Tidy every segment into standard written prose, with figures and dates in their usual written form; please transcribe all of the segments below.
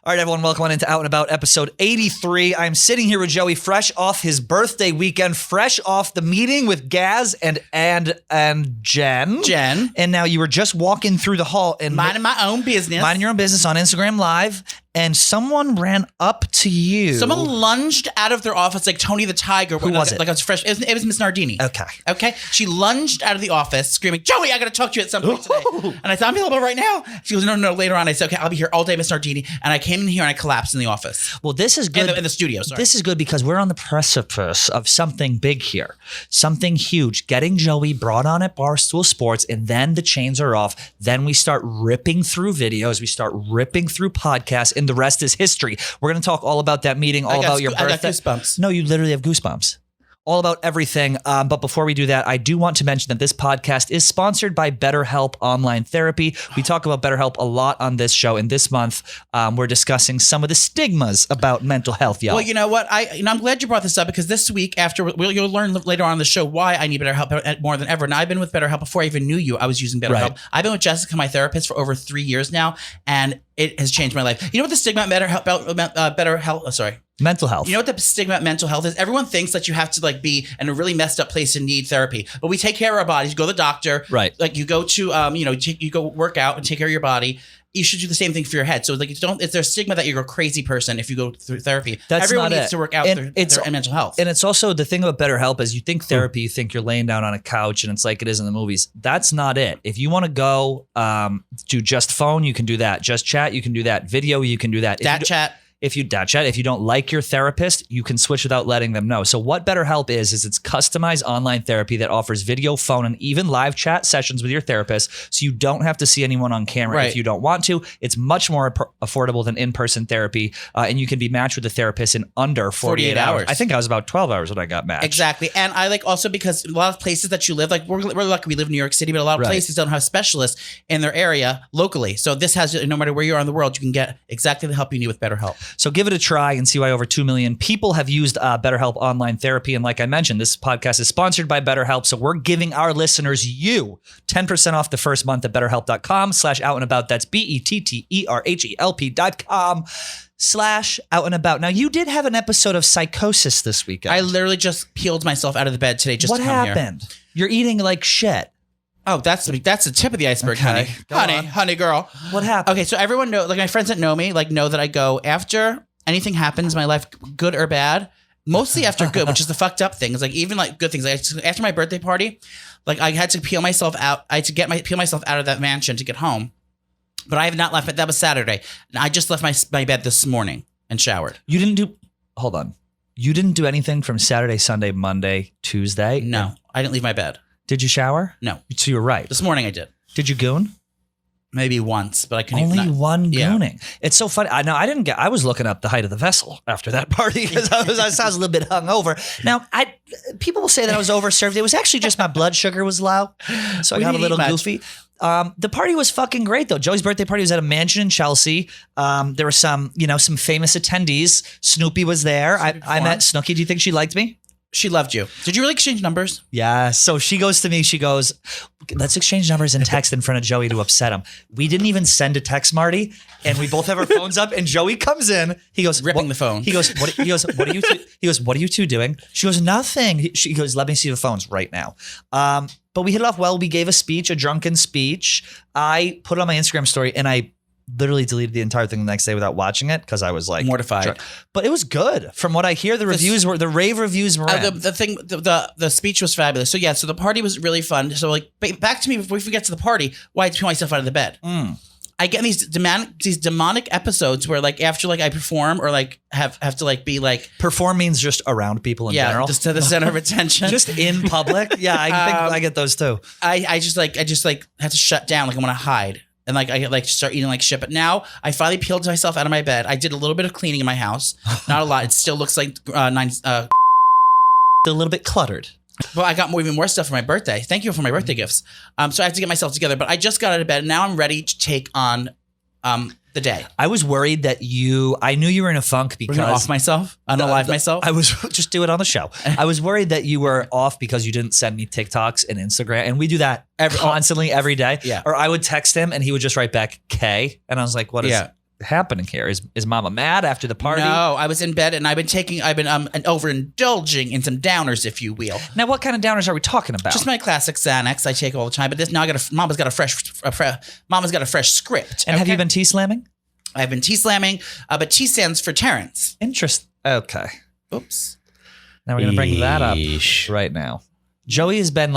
All right, everyone, welcome on into Out and About episode 83. I'm sitting here with Joey, fresh off his birthday weekend, fresh off the meeting with Gaz and Jen. And now you were just walking through the hall and minding my own business. Minding your own business on Instagram Live. And someone ran up to you. Someone lunged out of their office like Tony the Tiger. Who was it? Like I was fresh. It was Miss Nardini. Okay. She lunged out of the office screaming, "Joey, I got to talk to you at some point today." And I said, "I'm available right now." She goes, No, later on. I said, "Okay, I'll be here all day, Miss Nardini." And I came in here and I collapsed in the office. Well, this is good. In the studio, sorry. This is good because we're on the precipice of something big here. Something huge. Getting Joey brought on at Barstool Sports, and then the chains are off. Then we start ripping through videos. We start ripping through podcasts, and the rest is history. We're going to talk all about that meeting, all about your birthday. I got goosebumps. No, you literally have goosebumps. All about everything. But before we do that, I do want to mention that this podcast is sponsored by BetterHelp Online Therapy. We talk about BetterHelp a lot on this show. And this month, we're discussing some of the stigmas about mental health, y'all. Well, you know what? I'm glad you brought this up because this week, you'll learn later on in the show why I need BetterHelp more than ever. And I've been with BetterHelp before I even knew you. I was using BetterHelp. Right. I've been with Jessica, my therapist, for over 3 years now. And it has changed my life. You know what the stigma about mental health. You know what the stigma about mental health is? Everyone thinks that you have to be in a really messed up place and need therapy. But we take care of our bodies. You go to the doctor. Right. Like you go to, you go work out and take care of your body. You should do the same thing for your head. So it's their stigma that you're a crazy person if you go through therapy. Everyone needs to work out their mental health. And it's also the thing about BetterHelp is you think therapy, you think you're laying down on a couch and it's like it is in the movies. That's not it. If you want to go do just phone, you can do that. Just chat, you can do that. Video, you can do that. If you don't like your therapist, you can switch without letting them know. So what BetterHelp is it's customized online therapy that offers video, phone, and even live chat sessions with your therapist. So you don't have to see anyone on camera if you don't want to. It's much more affordable than in-person therapy. And you can be matched with a therapist in under 48 hours. I think I was about 12 hours when I got matched. Exactly. And I also because a lot of places that you live, like we're lucky we live in New York City, but a lot of places don't have specialists in their area locally. So this has, no matter where you are in the world, you can get exactly the help you need with BetterHelp. So give it a try and see why over 2 million people have used BetterHelp Online Therapy. And like I mentioned, this podcast is sponsored by BetterHelp. So we're giving our listeners 10% off the first month at BetterHelp.com/outandabout. That's BetterHelp.com/outandabout. Now, you did have an episode of Psychosis this weekend. I literally just peeled myself out of the bed today just to come happened? Here. You're eating like shit. Oh, that's the tip of the iceberg, okay. honey girl. What happened? Okay, so everyone know, my friends that know me, know that I go after anything happens in my life, good or bad, mostly after good, which is the fucked up things. Even good things. After my birthday party, I had to peel myself out. I had to peel myself out of that mansion to get home, but I have not left. That was Saturday, and I just left my bed this morning and showered. Hold on. You didn't do anything from Saturday, Sunday, Monday, Tuesday? No, I didn't leave my bed. Did you shower? No. So you were right. This morning I did. Did you goon? Maybe once, but I couldn't. Only one gooning. It's so funny. I was looking up the height of the vessel after that party because I was a little bit hungover. Now, people will say that I was overserved. It was actually just my blood sugar was low, so I got a little goofy. The party was fucking great though. Joey's birthday party was at a mansion in Chelsea. There were some famous attendees. Snoopy was there. I met Snooki. Do you think she liked me? She loved you. Did you really exchange numbers? Yeah. So she goes to me, she goes, let's exchange numbers and text in front of Joey to upset him. We didn't even send a text, Marty. And we both have our phones up and Joey comes in. He goes, ripping the phone. He goes, what are you two doing? She goes, nothing. She goes, let me see the phones right now. But we hit it off well. We gave a drunken speech. I put it on my Instagram story and I literally deleted the entire thing the next day without watching it because I was mortified. Drunk. But it was good. From what I hear, the rave reviews were the speech was fabulous. So so the party was really fun. So back to me before we get to the party, why I peel myself out of the bed. I get these demonic episodes where after I perform or have to be perform means just around people in general. Just to the center of attention. Just in public. Yeah, I think I get those too. I just have to shut down. I want to hide. And I start eating like shit. But now I finally peeled myself out of my bed. I did a little bit of cleaning in my house. Not a lot. It still looks like a little bit cluttered. But I got even more stuff for my birthday. Thank you for my birthday gifts. So I have to get myself together. But I just got out of bed. And now I'm ready to take on the day. I was worried that I knew you were in a funk because we're gonna off myself, unalive myself. I was just do it on the show. I was worried that you were off because you didn't send me TikToks and Instagram, and we do that constantly every day. Yeah. Or I would text him and he would just write back K, and I was like, "What is happening here? Is Mama mad after the party? No, I was in bed and I've been overindulging in some downers, if you will. Now, what kind of downers are we talking about? Just my classic Xanax I take all the time, but now Mama's got a fresh script. And have you been tea slamming? I've been tea slamming, but T stands for Terrence. Interest. Okay. Oops. Now we're gonna bring that up right now. Joey has been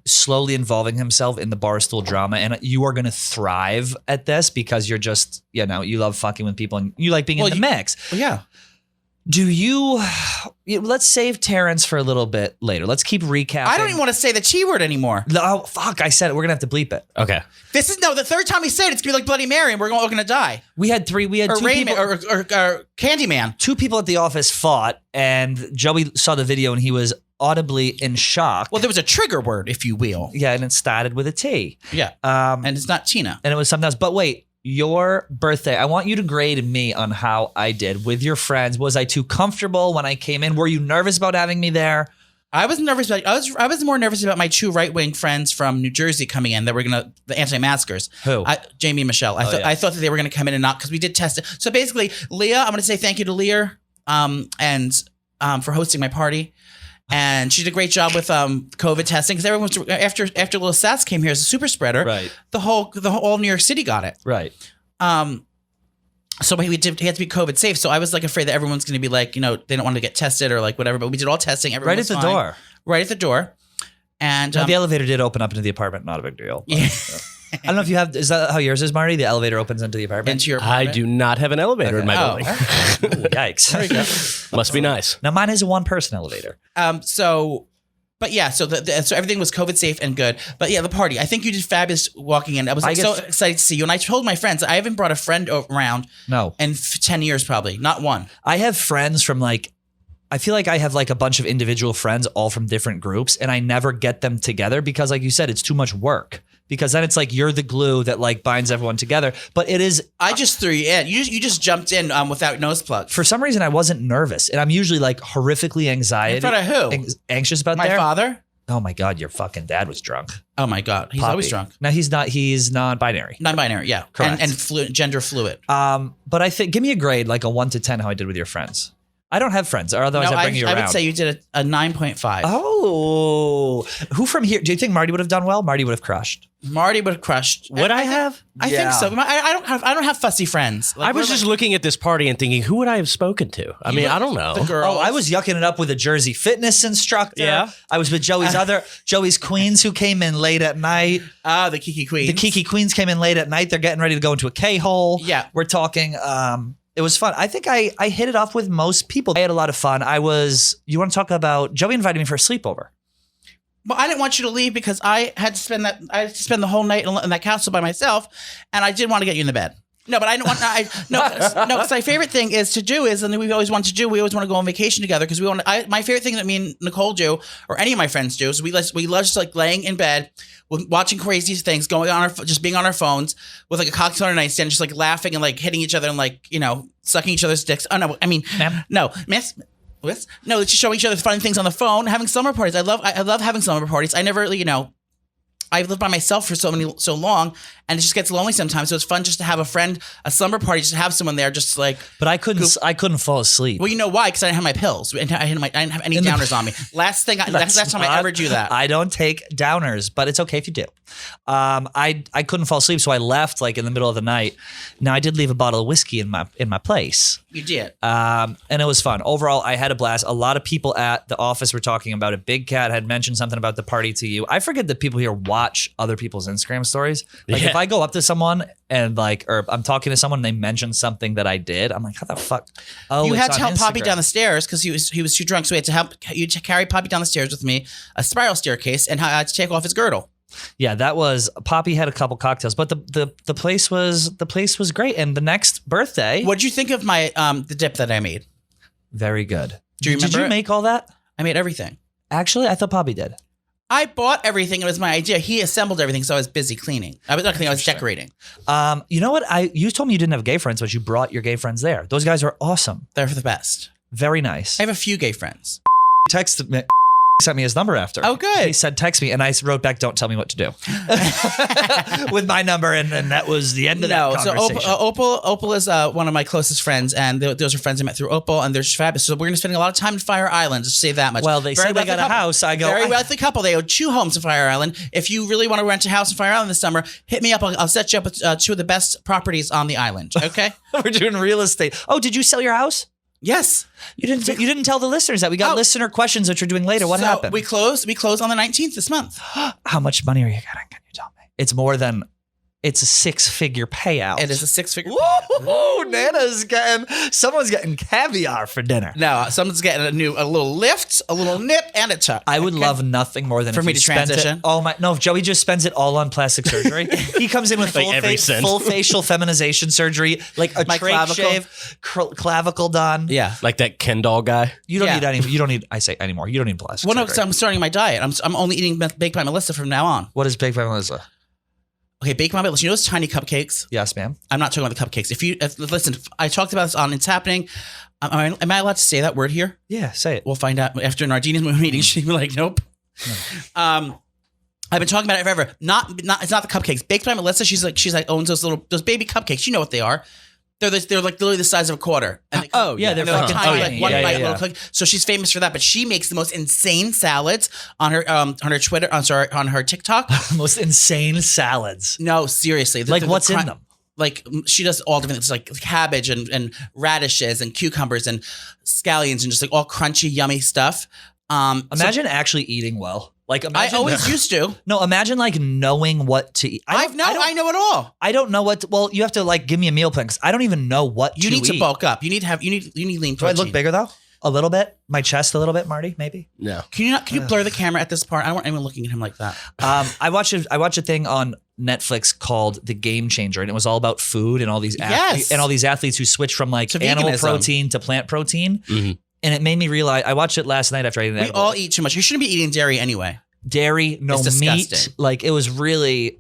slowly involving himself in the Barstool drama, and you are going to thrive at this because you're just, you love fucking with people and you like being in the mix. Well, yeah. Do you, let's save Terrence for a little bit later. Let's keep recapping. I don't even want to say the T word anymore. Oh, fuck. I said it. We're going to have to bleep it. Okay. The third time he said it's going to be like Bloody Mary and we're going to die. We had two people. Or Candyman. Two people at the office fought, and Joey saw the video and he was audibly in shock. Well, there was a trigger word, if you will. Yeah, and it started with a T. Yeah. And it's not Tina. And it was something else. But wait, your birthday, I want you to grade me on how I did with your friends. Was I too comfortable when I came in? Were you nervous about having me there? I was nervous. I was more nervous about my two right-wing friends from New Jersey coming in that were the anti-maskers. Who? Jamie and Michelle. I thought that they were going to come in and not, because we did test it. So basically, Leah, I'm going to say thank you to Leah for hosting my party. And she did a great job with COVID testing, because everyone was, after Little Sass came here as a super spreader, right? The whole New York City got it, right? So he had to be COVID safe. So I was afraid that everyone's going to be they don't want to get tested or whatever. But we did all testing. Everyone was fine. Right at the door. And the elevator did open up into the apartment. Not a big deal. Yeah. I don't know if you have. Is that how yours is, Marty? The elevator opens into the apartment. Into your apartment? I do not have an elevator in my building. Ooh, yikes! There you go. Must be nice. Now mine is a one-person elevator. But yeah, so so everything was COVID safe and good. But yeah, the party. I think you did fabulous walking in. I was so excited to see you. And I told my friends, I haven't brought a friend around. No. In 10 years, probably not one. I have friends from I feel like I have a bunch of individual friends all from different groups, and I never get them together because, like you said, it's too much work. Because then it's you're the glue that binds everyone together. But it is. I just threw you in. You just jumped in without nose plugs. For some reason, I wasn't nervous, and I'm usually horrifically anxiety. In front of who? Anxious about my father. Oh my God, your fucking dad was drunk. Oh my God, he's always drunk. No, he's not. He's non-binary. Non-binary, yeah, correct. And gender fluid. But I think give me a grade a 1 to 10 how I did with your friends. I don't have friends, or otherwise I bring you around. I would say you did a 9.5. Oh, who from here? Do you think Marty would have done well? Marty would have crushed. Marty would have crushed. Would I have? I think so. I don't have fussy friends. I was just looking at this party and thinking, who would I have spoken to? I mean, I don't know. The girls. Oh, I was yucking it up with a Jersey fitness instructor. Yeah. I was with Joey's queens who came in late at night. The Kiki Queens. The Kiki Queens came in late at night. They're getting ready to go into a K-hole. Yeah. We're talking. It was fun. I think I hit it off with most people. I had a lot of fun. You want to talk about, Joey invited me for a sleepover. Well, I didn't want you to leave because I had to spend the whole night in that castle by myself, and I didn't want to get you in the bed. No, but I didn't want. Because my favorite thing is to do is, and we always want to go on vacation together because we want. My favorite thing that me and Nicole do, or any of my friends do, is we love just laying in bed, watching crazy things, just being on our phones with a cocktail on our nightstand, just laughing and hitting each other and sucking each other's dicks. Oh no, I mean, no, miss. No, just showing each other funny things on the phone, having summer parties. I love having summer parties. I never really, I've lived by myself for so long, and it just gets lonely sometimes. So it's fun just to have a slumber party, just to have someone there, just But I couldn't fall asleep. Well, you know why? Because I didn't have my pills. I didn't have any downers on me. Last time I ever do that. I don't take downers, but it's okay if you do. I couldn't fall asleep, so I left in the middle of the night. Now I did leave a bottle of whiskey in my place. You did. And it was fun. Overall, I had a blast. A lot of people at the office were talking about it. Big Cat had mentioned something about the party to you. I forget that people here watch other people's Instagram stories. If I go up to someone and or I'm talking to someone and they mention something that I did, I'm like, how the fuck? Oh, you had to help Poppy down the stairs because he was too drunk. So we had to help you to carry Poppy down the stairs with me, a spiral staircase, and I had to take off his girdle. Yeah, that was Poppy had a couple cocktails, but the place was great. And the next birthday, what did you think of my the dip that I made? Very good. Do you remember? Did you make all that? I made everything. Actually, I thought Poppy did. I bought everything. It was my idea. He assembled everything, so I was busy cleaning. I was not cleaning. I was decorating. You know what? You told me you didn't have gay friends, but you brought your gay friends there. Those guys are awesome. They're for the best. Very nice. I have a few gay friends. Texted me. sent me his number after. Oh, good. He said, text me. And I wrote back, don't tell me what to do. With my number. And that was the end of that conversation. So Opal is one of my closest friends. And those are friends I met through Opal. And they're just fabulous. So we're going to spend a lot of time in Fire Island. Just say that much. Well, they say they got a house. I go, very wealthy couple. They own 2 homes in Fire Island. If you really want to rent a house in Fire Island this summer, hit me up. I'll set you up with 2 of the best properties on the island. Okay? We're doing real estate. Oh, did you sell your house? Yes. You didn't tell the listeners that. We got listener questions which we're doing later. What happened? We close on the 19th this month. How much money are you getting? Can you tell me? It's a 6-figure payout. It is a 6-figure payout. Someone's getting caviar for dinner. No, someone's getting a little lift, a little nip, and a tuck. I would love nothing more than for me to transition. If Joey just spends it all on plastic surgery. He comes in with full facial feminization surgery, like a trache shave, clavicle done. Yeah, like that Ken doll guy. You don't need any. You don't need. I say anymore. You don't need plastic. Well, no, surgery. because I'm starting my diet. I'm only eating Baked by Melissa from now on. What is Baked by Melissa? Okay, Baked by Melissa. You know those tiny cupcakes? Yes, ma'am. I'm not talking about the cupcakes. Listen, I talked about this on It's Happening. Am I allowed to say that word here? Yeah, say it. We'll find out after Nardini's meeting. She'd be like, nope. No. I've been talking about it forever. It's not the cupcakes. Baked by Melissa. She's like owns those baby cupcakes. You know what they are. They're like literally the size of a quarter. And they're like tiny, like one bite yeah. little cookie. So she's famous for that. But she makes the most insane salads on her Twitter. On her TikTok. Most insane salads. No, seriously. What's in them? Like she does all different things, like cabbage and radishes and cucumbers and scallions and just like all crunchy, yummy stuff. Imagine actually eating well. Like imagine, I always used to. No, imagine like knowing what to eat. I know it all. I don't know what. Well, you have to like give me a meal plan because I don't even know what you need to bulk up. You need lean protein. Do I look bigger though? A little bit. My chest a little bit, Marty. Maybe. No. Can you blur the camera at this part? I don't want anyone looking at him like that. I watched a thing on Netflix called The Game Changer, and it was all about food and all these athletes who switch from like animal protein to plant protein. Mm-hmm. And it made me realize, I watched it last night after I ate that. We all eat too much. You shouldn't be eating dairy anyway. Dairy, no meat. Like it was really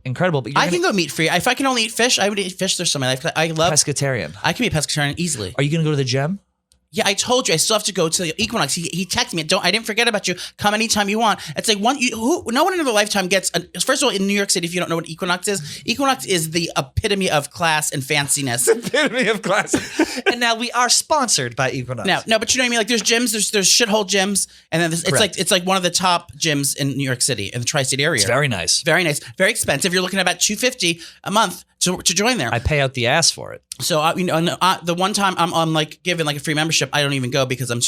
incredible. But I can go meat free. If I can only eat fish, I would eat fish. There's something I love. Pescatarian. I can be a pescatarian easily. Are you going to go to the gym? Yeah, I told you I still have to go to the Equinox. He texted me. I didn't forget about you. Come anytime you want. It's like no one in their lifetime gets. First of all, in New York City, if you don't know what Equinox is the epitome of class and fanciness. Epitome of class. And now we are sponsored by Equinox. No, but you know what I mean. Like there's gyms, there's shithole gyms, and then it's like one of the top gyms in New York City in the tri-state area. It's very nice, very nice, very expensive. You're looking at about $250 a month to join there. I pay out the ass for it. So the one time I'm like given like a free membership, I don't even go because I'm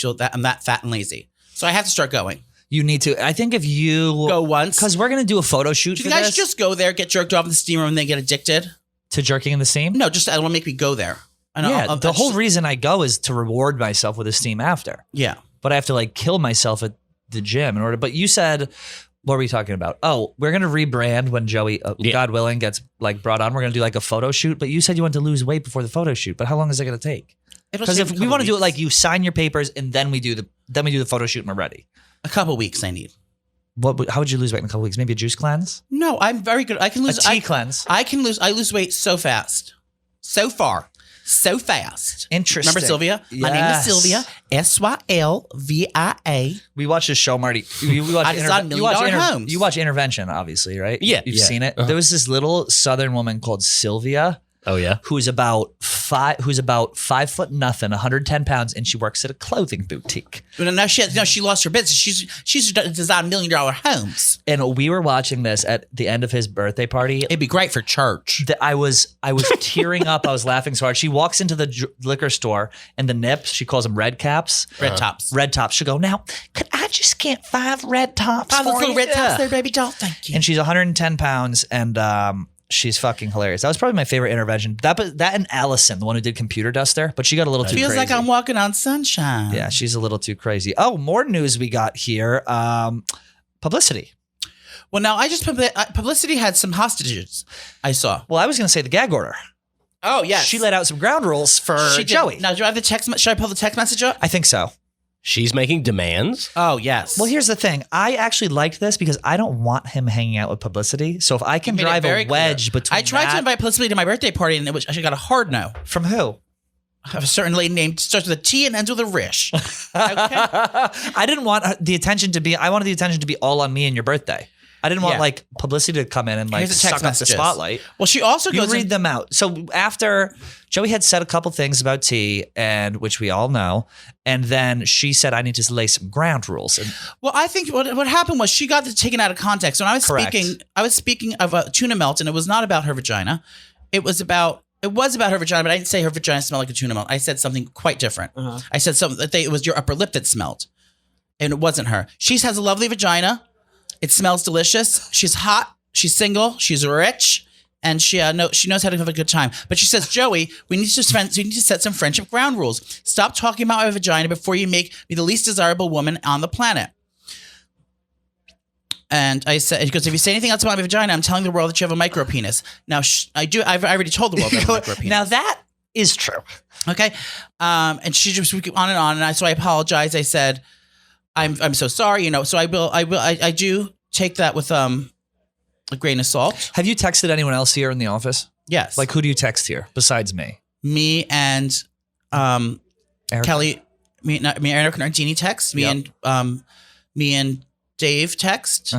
that fat and lazy. So I have to start going. You need to. I think if you go once, because we're gonna do a photo shoot. Do you guys just go there, get jerked off in the steam room, and then get addicted to jerking in the steam? No, just it'll make me go there. The whole reason I go is to reward myself with a steam after. Yeah, but I have to like kill myself at the gym in order. But you said. What were we talking about? Oh, we're going to rebrand when Joey, God willing, gets like brought on. We're going to do like a photo shoot. But you said you wanted to lose weight before the photo shoot. But how long is it going to take? Because if we want to do it like you sign your papers and then we do the photo shoot and we're ready. A couple weeks I need. How would you lose weight in a couple weeks? Maybe a juice cleanse? No, I'm very good. I can lose a tea cleanse. I lose weight so fast. So fast. Interesting. Remember Sylvia? Yes. My name is Sylvia. Sylvia. We watched a show, Marty. You watch Homes. You watch Intervention, obviously, right? Yeah. You've seen it. There was this little Southern woman called Sylvia. Oh yeah. Who's about 5 foot nothing, 110 pounds, and she works at a clothing boutique. No, she lost her business. She's designed $1 million homes. And we were watching this at the end of his birthday party. It'd be great for church. I was tearing up. I was laughing so hard. She walks into the liquor store and the nips, she calls them red caps. Red tops. Red tops. She'll go, now, could I just get 5 red tops? 5 little red tops there, baby doll. Thank you. And she's 110 pounds and she's fucking hilarious. That was probably my favorite intervention. That and Allison, the one who did Computer Duster, but she got a little too crazy. Feels like I'm walking on sunshine. Yeah, she's a little too crazy. Oh, more news we got here. Publyssity. Well, now Publyssity had some hostages. I saw. Well, I was going to say the gag order. Oh yes, she let out some ground rules for Joey. Now, do I have the text? Should I pull the text message up? I think so. She's making demands? Oh, yes. Well, here's the thing. I actually liked this because I don't want him hanging out with Publyssity. So if I can drive a wedge between I tried to invite Publyssity to my birthday party and I got a hard no. From who? of a certain lady named starts with a T and ends with a Rish. Okay. I didn't want the attention to be. I wanted the attention to be all on me and your birthday. I didn't want like Publyssity to come in and like Here's the text suck up the messages. spotlight. Well, she also You goes read them out. So after Joey had said a couple things about tea, and which we all know, and then she said, "I need to lay some ground rules." And Well, I think what happened was she got taken out of context. When I was Correct. speaking of a tuna melt, and it was not about her vagina. It was about her vagina, but I didn't say her vagina smelled like a tuna melt. I said something quite different. I said something that it was your upper lip that smelled, and it wasn't her. She has a lovely vagina. It smells delicious. She's hot. She's single. She's rich. And she knows how to have a good time. But she says, Joey, we need to set some friendship ground rules. Stop talking about my vagina before you make me the least desirable woman on the planet. And I said, because if you say anything else about my vagina, I'm telling the world that you have a micro penis. Now, I've already told the world that I have a micro penis. now that is true. Okay. And she just went on and on. And so I apologized. I said, I'm so sorry, so I do take that with a grain of salt. Have you texted anyone else here in the office? Yes. Like, who do you text here besides me? Me and Erika? Kelly, me and Erika Nardini text. Me and Dave text.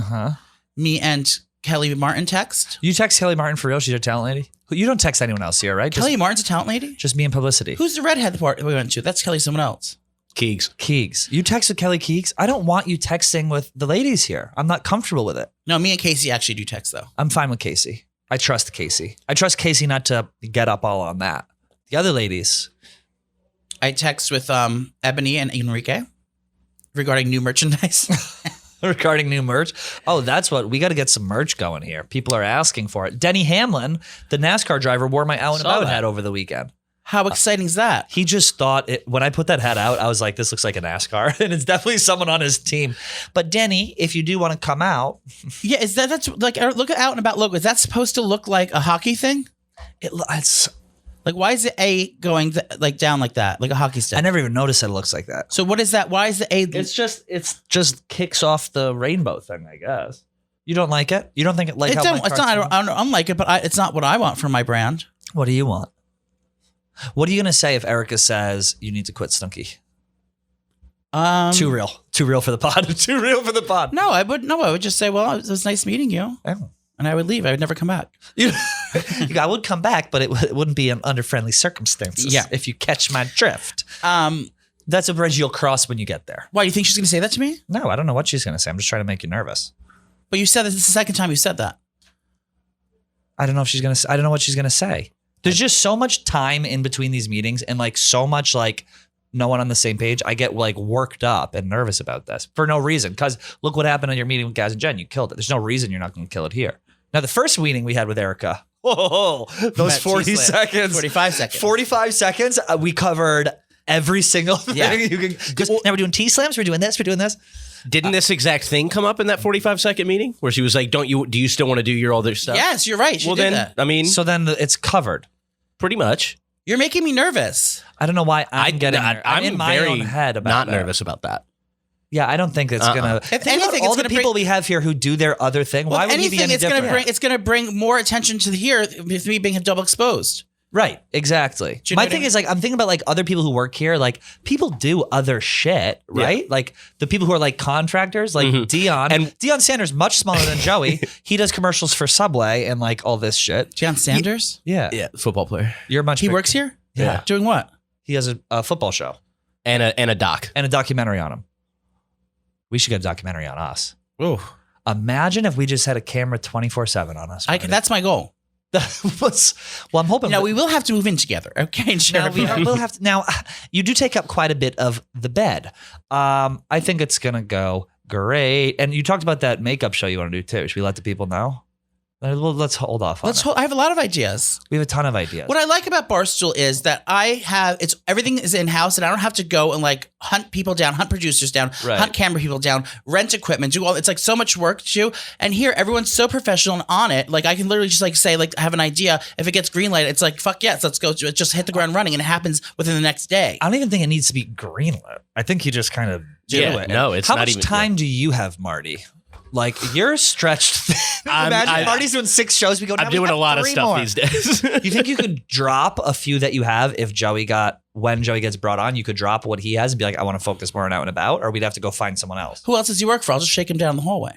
Me and Kelly Martin text. You text Kelly Martin for real? She's a talent lady? You don't text anyone else here, right? Kelly Martin's a talent lady? Just me and Publyssity. Who's the redhead part we went to? That's Kelly someone else. Keegs. You texted Kelly Keegs? I don't want you texting with the ladies here. I'm not comfortable with it. No, me and Casey actually do text though. I'm fine with Casey. I trust Casey. I trust Casey not to get up all on that. The other ladies. I text with Ebony and Enrique regarding new merchandise. Regarding new merch. Oh, that's what we got to get some merch going here. People are asking for it. Denny Hamlin, the NASCAR driver, wore my out and about hat over the weekend. How exciting is that? He just thought when I put that hat out, I was like, this looks like a NASCAR. And it's definitely someone on his team. But Denny, if you do want to come out. Yeah, that's like, look at Out and About logo. Is that supposed to look like a hockey thing? It's like, why is the A going down like that? Like a hockey stick? I never even noticed that it looks like that. So what is that? Why is the A? It's just kicks off the rainbow thing, I guess. You don't like it? You don't think it like how it's not. I don't like it, but it's not what I want for my brand. What do you want? What are you gonna say if Erika says you need to quit Snooki? Too real for the pod. Too real for the pod. No, I would just say, well, it was nice meeting you, Oh. and I would leave. I would never come back. I would come back, but it wouldn't be under friendly circumstances. Yeah. If you catch my drift. That's a bridge you'll cross when you get there. Why, you think she's going to say that to me? No, I don't know what she's gonna say. I'm just trying to make you nervous. But you said this is the second time you said that. I don't know if I don't know what she's gonna say. There's just so much time in between these meetings and like so much like no one on the same page. I get like worked up and nervous about this for no reason. Because look what happened on your meeting with Gaz and Jen. You killed it. There's no reason you're not going to kill it here. Now, the first meeting we had with Erika, those 40 seconds. 45 seconds. 45 seconds. We covered every single thing. Yeah. Now we're doing T-slams. We're doing this. We're doing this. Didn't this exact thing come up in that 45-second meeting where she was like, do you still want to do your other stuff? Yes, you're right. She Well, did then, that. I mean, So then it's covered. pretty much. You're making me nervous. I don't know why I'm I'm in my very own head about not that. nervous about that. Yeah, I don't think it's gonna. If Think anything, about it's all the gonna people bring- we have here who do their other thing. Why would you be any it's different? it's gonna bring more attention to here with me being double exposed. Right, exactly. Do you know My what I thing mean? is like I'm thinking about like other people who work here. Like people do other shit, right? Like the people who are like contractors, like Dion. And- Dion Sanders, much smaller than Joey. He does commercials for Subway and like all this shit. John Sanders? Yeah, Yeah, football player you're much. He bigger. works here? Yeah. Doing what? He has a football show and a doc. and a documentary on him. We should get a documentary on us. Oh, Imagine if we just had a camera 24/7 on us. that's my goal. Well, I'm hoping. Now we will have to move in together, okay? And share Now, everything. we'll have to. Now, you do take up quite a bit of the bed. I think it's gonna go great. And you talked about that makeup show you want to do too. Should we let the people know? Well, let's hold off on it. I have a lot of ideas. We have a ton of ideas. What I like about Barstool is that everything is in house, and I don't have to go and like hunt people down, hunt producers down, Right. hunt camera people down, rent equipment, do all. It's like so much work to do. And here, everyone's so professional and on it. Like I can literally just like say like I have an idea. If it gets green light, it's like fuck yes, let's go. Just hit the ground running, and it happens within the next day. I don't even think it needs to be greenlit. I think you just kind of do Yeah, it. no, it's How not much even- time do you have, Marty? Like you're stretched thin. Imagine Marty's doing 6 shows. We go. I'm doing a lot of stuff these days. You think you could drop a few that you have if Joey got when Joey gets brought on, you could drop what he has and be like, I want to focus more on Out and About, or we'd have to go find someone else. Who else does he work for? I'll just shake him down the hallway.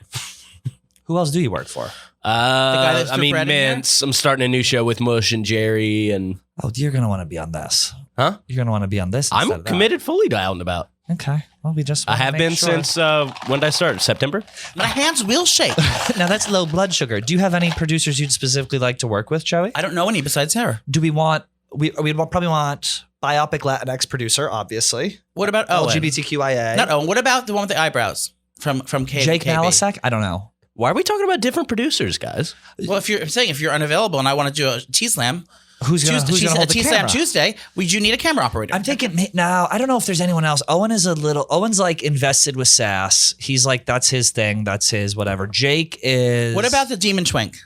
Who else do you work for? that's I mean, bread in here? Mince. I'm starting a new show with Mush and Jerry, and Oh, you're going to want to be on this. huh? You're going to want to be on this. instead I'm of that. committed fully to Out and About. Okay. Well, we just I wanna have make been sure. since when did I start? September. My hands will shake. Now that's low blood sugar. Do you have any producers you'd specifically like to work with, Joey? I don't know any besides her. Do we want? We'd probably want biopic Latinx producer, obviously. What about Owen? LGBTQIA. Not Owen. What about the one with the eyebrows from K? Jake KB? Malasek? I don't know. Why are we talking about different producers, guys? Well, if you're unavailable and I want to do a T-Slam, Who's gonna hold the T-Slam camera? Tuesday, would you need a camera operator? I'm thinking now. I don't know if there's anyone else. Owen's like invested with Sass. He's like that's his thing. That's his whatever. Jake is. What about the Demon Twink?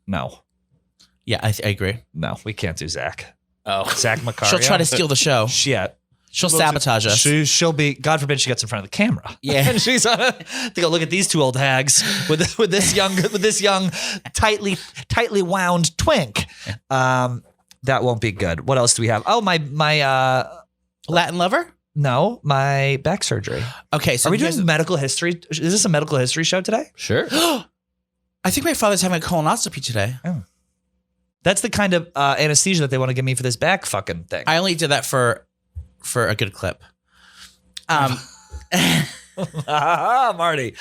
No, Yeah, I agree. no, we can't do Zach. Oh, Zach McCarty. She'll try to steal the show. Shit. She'll sabotage us. She'll be. God forbid she gets in front of the camera. Yeah. and she's to go look at these two old hags with this young tightly wound twink. That won't be good. What else do we have? Oh my Latin lover? no, my back surgery. Okay, so Are we you guys- doing medical history? Is this a medical history show today? sure. I think my father's having a colonoscopy today. That's the kind of anesthesia that they want to give me for this back fucking thing. I only did that for a good clip. Marty.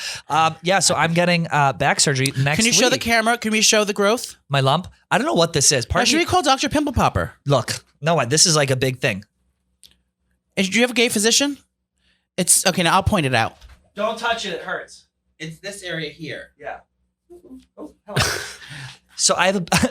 Yeah, so I'm getting back surgery next Can you show the week. camera? Can we show the growth? My lump? I don't know what this is. Or Part should we call Dr. Pimple Popper? Look, no, this is like a big thing. Do you have a gay physician? It's okay. Now I'll point it out. Don't touch it. It hurts. It's this area here. Yeah. Oh, hello. So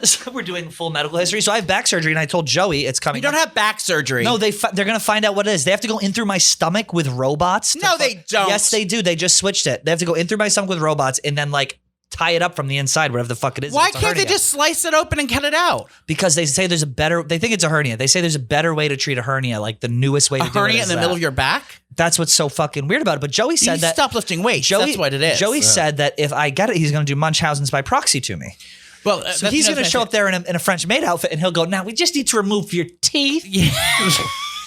so we're doing full medical history. So I have back surgery, and I told Joey it's coming. You don't have back surgery. No, they're gonna find out what it is. They have to go in through my stomach with robots. No, they don't. Yes, they do. They just switched it. They have to go in through my stomach with robots, and then like tie it up from the inside, whatever the fuck it is. Why It's a can't they hernia. just slice it open and cut it out? Because they say there's a better. They think it's a hernia. They say there's a better way to treat a hernia. Like the newest way A to do it hernia is in the that. middle of your back? That's what's so fucking weird about it. But Joey You said that. stop lifting weights. Joey, That's what it is. Joey said that if I get it, he's going to do Munchausen's by proxy to me. Well, So he's going to show up there in a French maid outfit, and he'll go, "Now we just need to remove your teeth." Yeah.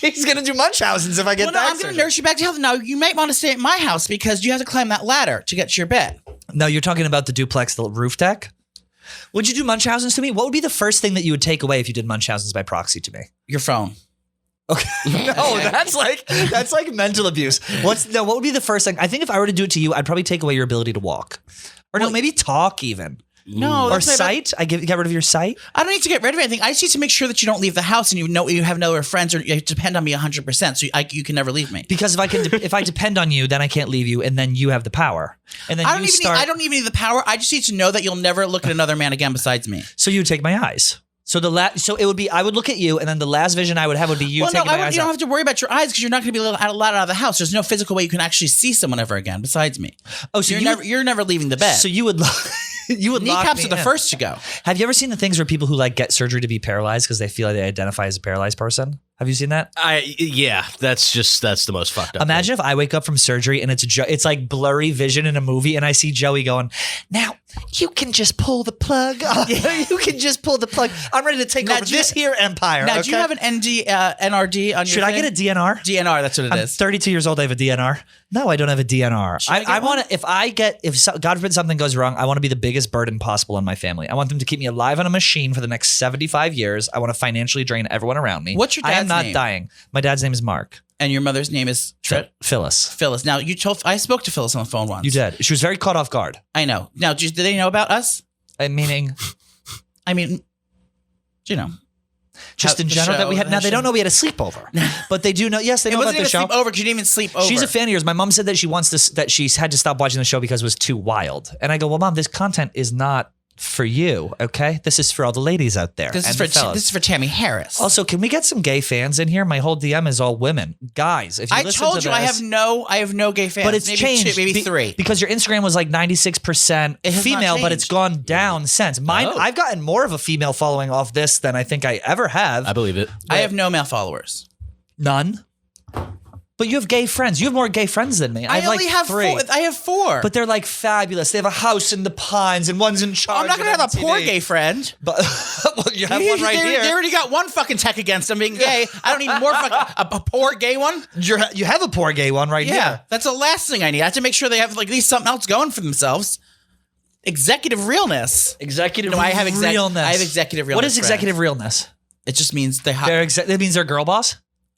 He's going to do Munchausen's if I get Well, no, back I'm going to surgery. nurse you back to health. Now, you might want to stay at my house because you have to climb that ladder to get to your bed. No, you're talking about the duplex, the roof deck. Would you do Munchausen's to me? What would be the first thing that you would take away if you did Munchausen's by proxy to me? Your phone. Okay. No, that's like mental abuse. What would be the first thing? I think if I were to do it to you, I'd probably take away your ability to walk. Or no, maybe talk even. No, Or that's not about- sight. I get rid of your sight. I don't need to get rid of anything. I just need to make sure that you don't leave the house and you know you have no other friends or you depend on me 100%. So you can never leave me. Because if I depend on you, then I can't leave you, and then you have the power. And then I don't even need the power. I just need to know that you'll never look at another man again besides me. So you would take my eyes. So so it would be I would look at you, and then the last vision I would have would be you taking my eyes you don't out. have to worry about your eyes because you're not going to be allowed out of the house. There's no physical way you can actually see someone ever again besides me. Oh, so you're never leaving the bed. So you would. You would lock Kneecaps me are the in. first to go. Have you ever seen the things where people who like get surgery to be paralyzed because they feel like they identify as a paralyzed person? Have you seen that? Yeah, that's the most fucked up. Imagine if I wake up from surgery and it's like blurry vision in a movie, and I see Joey going, "Now you can just pull the plug. You can just pull the plug. I'm ready to take over this here empire." Now, okay? do you have an NRD on your Should I get a DNR? DNR, that's what it I'm is. 32 years old. I have a DNR. No, I don't have a DNR. Should I get I one? want to. If God forbid something goes wrong, I want to be the biggest burden possible on my family. I want them to keep me alive on a machine for the next 75 years. I want to financially drain everyone around me. What's your I am dad's not name? dying. My dad's name is Mark. And your mother's name is Phyllis. Phyllis. Now, I spoke to Phyllis on the phone once. You did. She was very caught off guard. I know. Now, do they know about us? Meaning, I mean, you know. just in the general, show, that we had. Now they don't know we had a sleepover, but they do know. Yes, they It know about wasn't the even show. sleep over because you didn't even sleep over. She's a fan of yours. My mom said that she wants this. That she's had to stop watching the show because it was too wild. And I go, well, Mom, this content is not for you. Okay, this is for all the ladies out there. This and is the fellas. this is for Tammy Harris. Also, can we get some gay fans in here? My whole DM is all women, guys. If you I listen told to you this, I have no gay fans. but it's maybe changed. two, maybe three. because your Instagram was like 96% It has not female, but it's changed. gone down since. Mine, Oh. I've gotten more of a female following off this than I think I ever have. I believe it. I have no male followers. None. But you have gay friends. You have more gay friends than me. I only like have 3. 4. I have 4. But they're like fabulous. They have a house in the Pines and one's in charge. I'm not going to have a poor gay friend. But well, you have one right here. They already got one fucking tech against them being gay. I don't need more fucking a poor gay one. You have a poor gay one right here. Yeah, that's the last thing I need. I have to make sure they have like at least something else going for themselves. Executive realness. Executive I have realness. I have executive realness. What is executive realness? It just means they That means they're girl boss?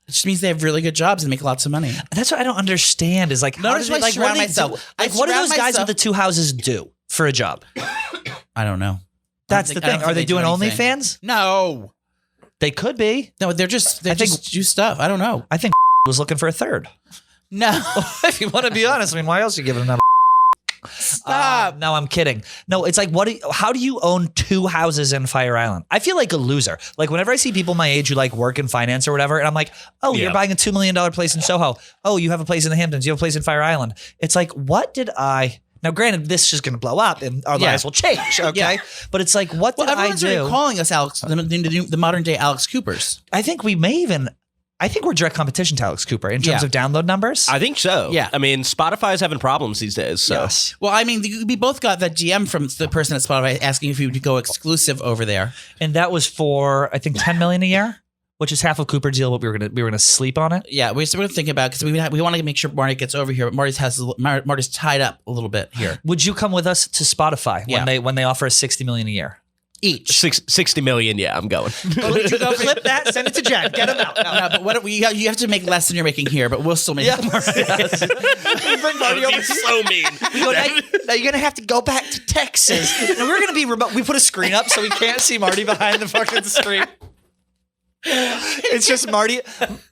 It just means they have really good jobs and make lots of money. That's what I don't understand is like, how Notice do they, I like, surround what do they myself. do? Like, what do those guys with the 2 houses do for a job? I don't know. That's the thing. Are they doing OnlyFans? No. They could be. No, they just do stuff. I don't know. I think was looking for a third. No. If you want to be honest, I mean, why else are you giving them? Stop. No, I'm kidding. No, it's like, how do you own 2 houses in Fire Island? I feel like a loser. Like whenever I see people my age who like work in finance or whatever, and I'm like, oh, you're buying a $2 million place in Soho. Oh, you have a place in the Hamptons. You have a place in Fire Island. It's like, what did I... Now, granted, this is going to blow up and our lives will change, okay? But it's like, what did I everyone's do? already calling us Alex, the modern day Alex Coopers. I think we may even... I think we're direct competition to Alex Cooper in terms of download numbers. I think so. Yeah. I mean, Spotify's having problems these days. So. Yes. Well, I mean, we both got that DM from the person at Spotify asking if we would go exclusive over there. And that was for, I think, $10 million a year, which is half of Cooper deal, but we were gonna sleep on it. Yeah, we're going to think about it because we want to make sure Marty gets over here, but Marty's tied up a little bit here. Would you come with us to Spotify Yeah. when they offer us $60 million a year? Each. 60 million. Yeah, I'm going. Would you go Flip that, send it to Jack, get him out. No, but what you have to make less than you're making here, but we'll still make more. We bring Marty over. So mean. We go, now you're gonna have to go back to Texas. And we're gonna be remote. We put a screen up so we can't see Marty behind the fucking screen. It's just Marty.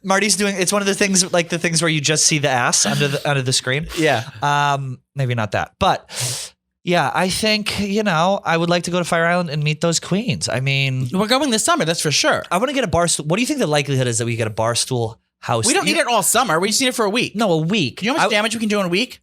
Marty's doing. It's one of the things, like the things where you just see the ass under the screen. Yeah. Maybe not that, but. Yeah, I think, I would like to go to Fire Island and meet those queens. I mean... We're going this summer, that's for sure. I want to get a Barstool... What do you think the likelihood is that we get a Barstool house? We don't need it all summer. We just need it for a week. No, a week. You know how much damage we can do in a week?